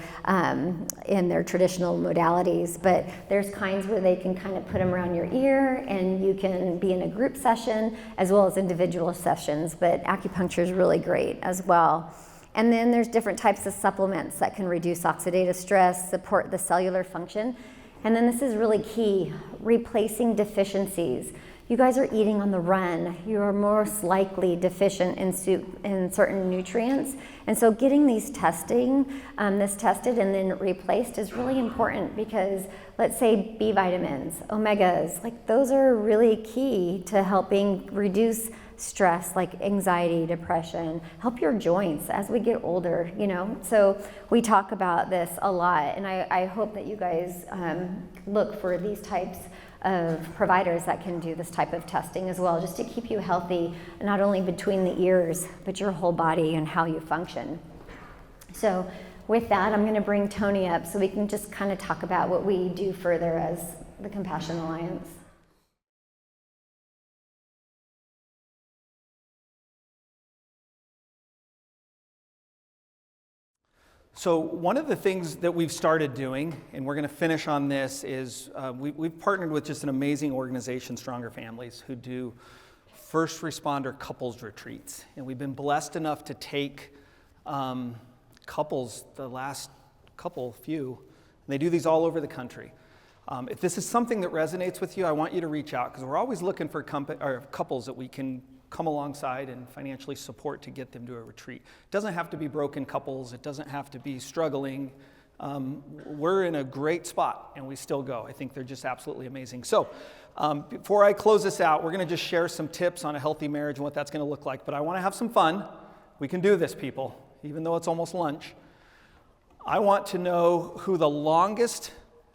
in their traditional modalities. But there's kinds where they can kind of put them around your ear, and you can be in a group session as well as individual sessions. But acupuncture is really great as well. And then there's different types of supplements that can reduce oxidative stress, support the cellular function. And then this is really key, replacing deficiencies. You guys are eating on the run. You are most likely deficient in certain nutrients. And so getting this tested and then replaced is really important, because let's say B vitamins, omegas, like those are really key to helping reduce stress, like anxiety, depression, help your joints as we get older, So we talk about this a lot, and I hope that you guys look for these types of providers that can do this type of testing as well, just to keep you healthy, not only between the ears, but your whole body and how you function. So with that, I'm going to bring Tony up so we can just kind of talk about what we do further as the Compassion Alliance. So one of the things that we've started doing, and we're going to finish on this, is we've partnered with just an amazing organization, Stronger Families, who do first responder couples retreats. And we've been blessed enough to take couples, the last few, and they do these all over the country. If this is something that resonates with you, I want you to reach out, because we're always looking for couples that we can come alongside and financially support to get them to a retreat. It doesn't have to be broken couples. It doesn't have to be struggling. We're in a great spot, and we still go. I think they're just absolutely amazing. So before I close this out, we're going to just share some tips on a healthy marriage and what that's going to look like. But I want to have some fun. We can do this, people, even though it's almost lunch. I want to know who the longest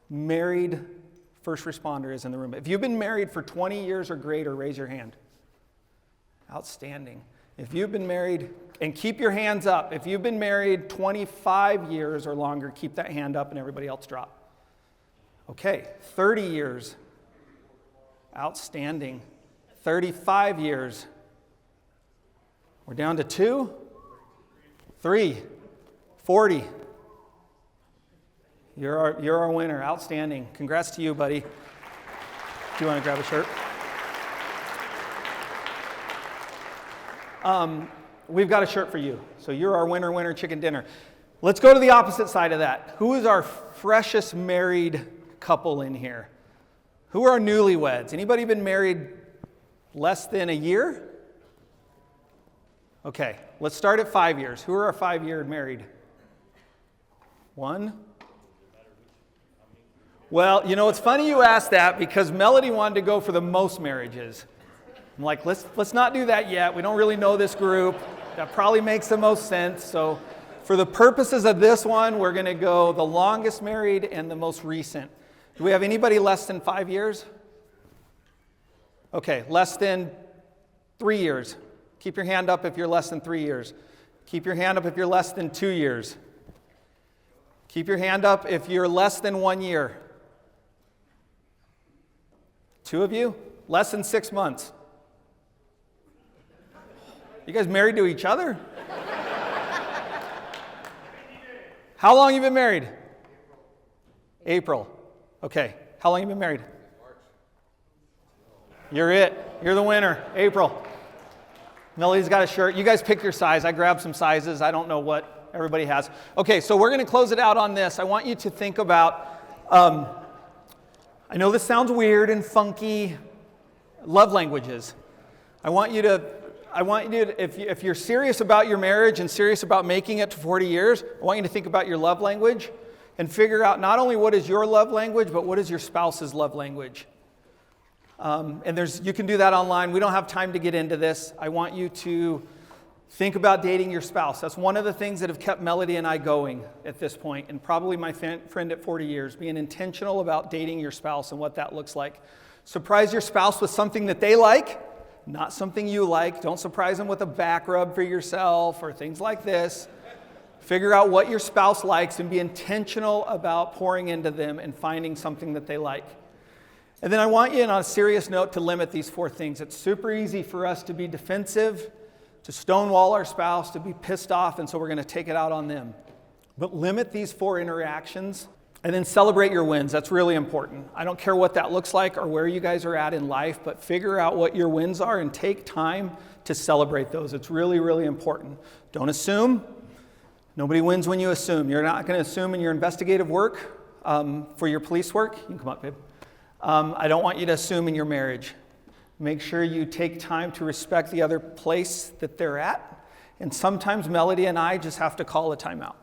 married first responder is in the room. If you've been married for 20 years or greater, raise your hand. Outstanding. If you've been married, and keep your hands up. If you've been married 25 years or longer, keep that hand up and everybody else drop. Okay, 30 years. Outstanding. 35 years. We're down to 2, 3, 40. You're our winner. Outstanding. Congrats to you, buddy. Do you want to grab a shirt? We've got a shirt for you. So you're our winner chicken dinner. Let's go to the opposite side of that. Who is our freshest married couple in here? Who are newlyweds? Anybody been married less than a year? Okay, let's start at 5 years. Who are our 5-year married? 1? Well, it's funny you asked that because Melody wanted to go for the most marriages. I'm like, let's not do that yet. We don't really know this group. That probably makes the most sense. So for the purposes of this one, we're going to go the longest married and the most recent. Do we have anybody less than 5 years? Okay, less than 3 years. Keep your hand up if you're less than 3 years. Keep your hand up if you're less than 2 years. Keep your hand up if you're less than 1 year. 2 of you? Less than 6 months. You guys married to each other? How long have you been married? April. Okay. How long have you been married? You're it. You're the winner. April. Melody's got a shirt. You guys pick your size. I grabbed some sizes. I don't know what everybody has. Okay, so we're going to close it out on this. I want you to think about, I know this sounds weird and funky, love languages. I want you to, if you're serious about your marriage and serious about making it to 40 years, I want you to think about your love language and figure out not only what is your love language, but what is your spouse's love language. And you can do that online. We don't have time to get into this. I want you to think about dating your spouse. That's one of the things that have kept Melody and I going at this point, and probably my friend at 40 years, being intentional about dating your spouse and what that looks like. Surprise your spouse with something that they like, not something you like. Don't surprise them with a back rub for yourself or things like this. Figure out what your spouse likes and be intentional about pouring into them and finding something that they like. And then I want you, on a serious note, to limit these 4 things. It's super easy for us to be defensive, to stonewall our spouse, to be pissed off, and so we're going to take it out on them. But limit these 4 interactions, and then celebrate your wins. That's really important. I don't care what that looks like or where you guys are at in life, but figure out what your wins are and take time to celebrate those. It's really, really important. Don't assume. Nobody wins when you assume. You're not going to assume in your investigative work for your police work. You can come up, babe. I don't want you to assume in your marriage. Make sure you take time to respect the other place that they're at. And sometimes Melody and I just have to call a timeout.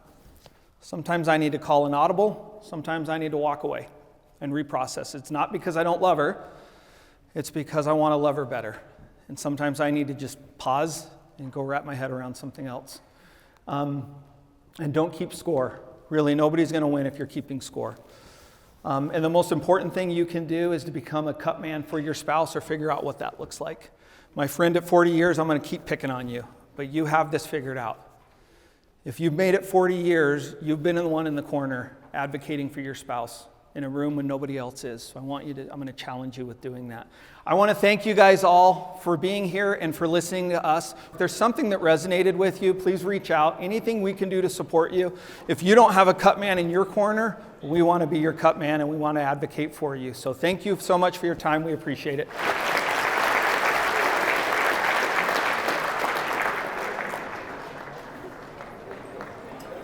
Sometimes I need to call an audible. Sometimes I need to walk away and reprocess. It's not because I don't love her. It's because I want to love her better. And sometimes I need to just pause and go wrap my head around something else. And don't keep score. Really, nobody's going to win if you're keeping score. And the most important thing you can do is to become a cut man for your spouse or figure out what that looks like. My friend at 40 years, I'm going to keep picking on you, but you have this figured out. If you've made it 40 years, you've been the one in the corner advocating for your spouse in a room when nobody else is. So I'm going to challenge you with doing that. I want to thank you guys all for being here and for listening to us. If there's something that resonated with you, please reach out. Anything we can do to support you. If you don't have a cut man in your corner, we want to be your cut man and we want to advocate for you. So thank you so much for your time. We appreciate it.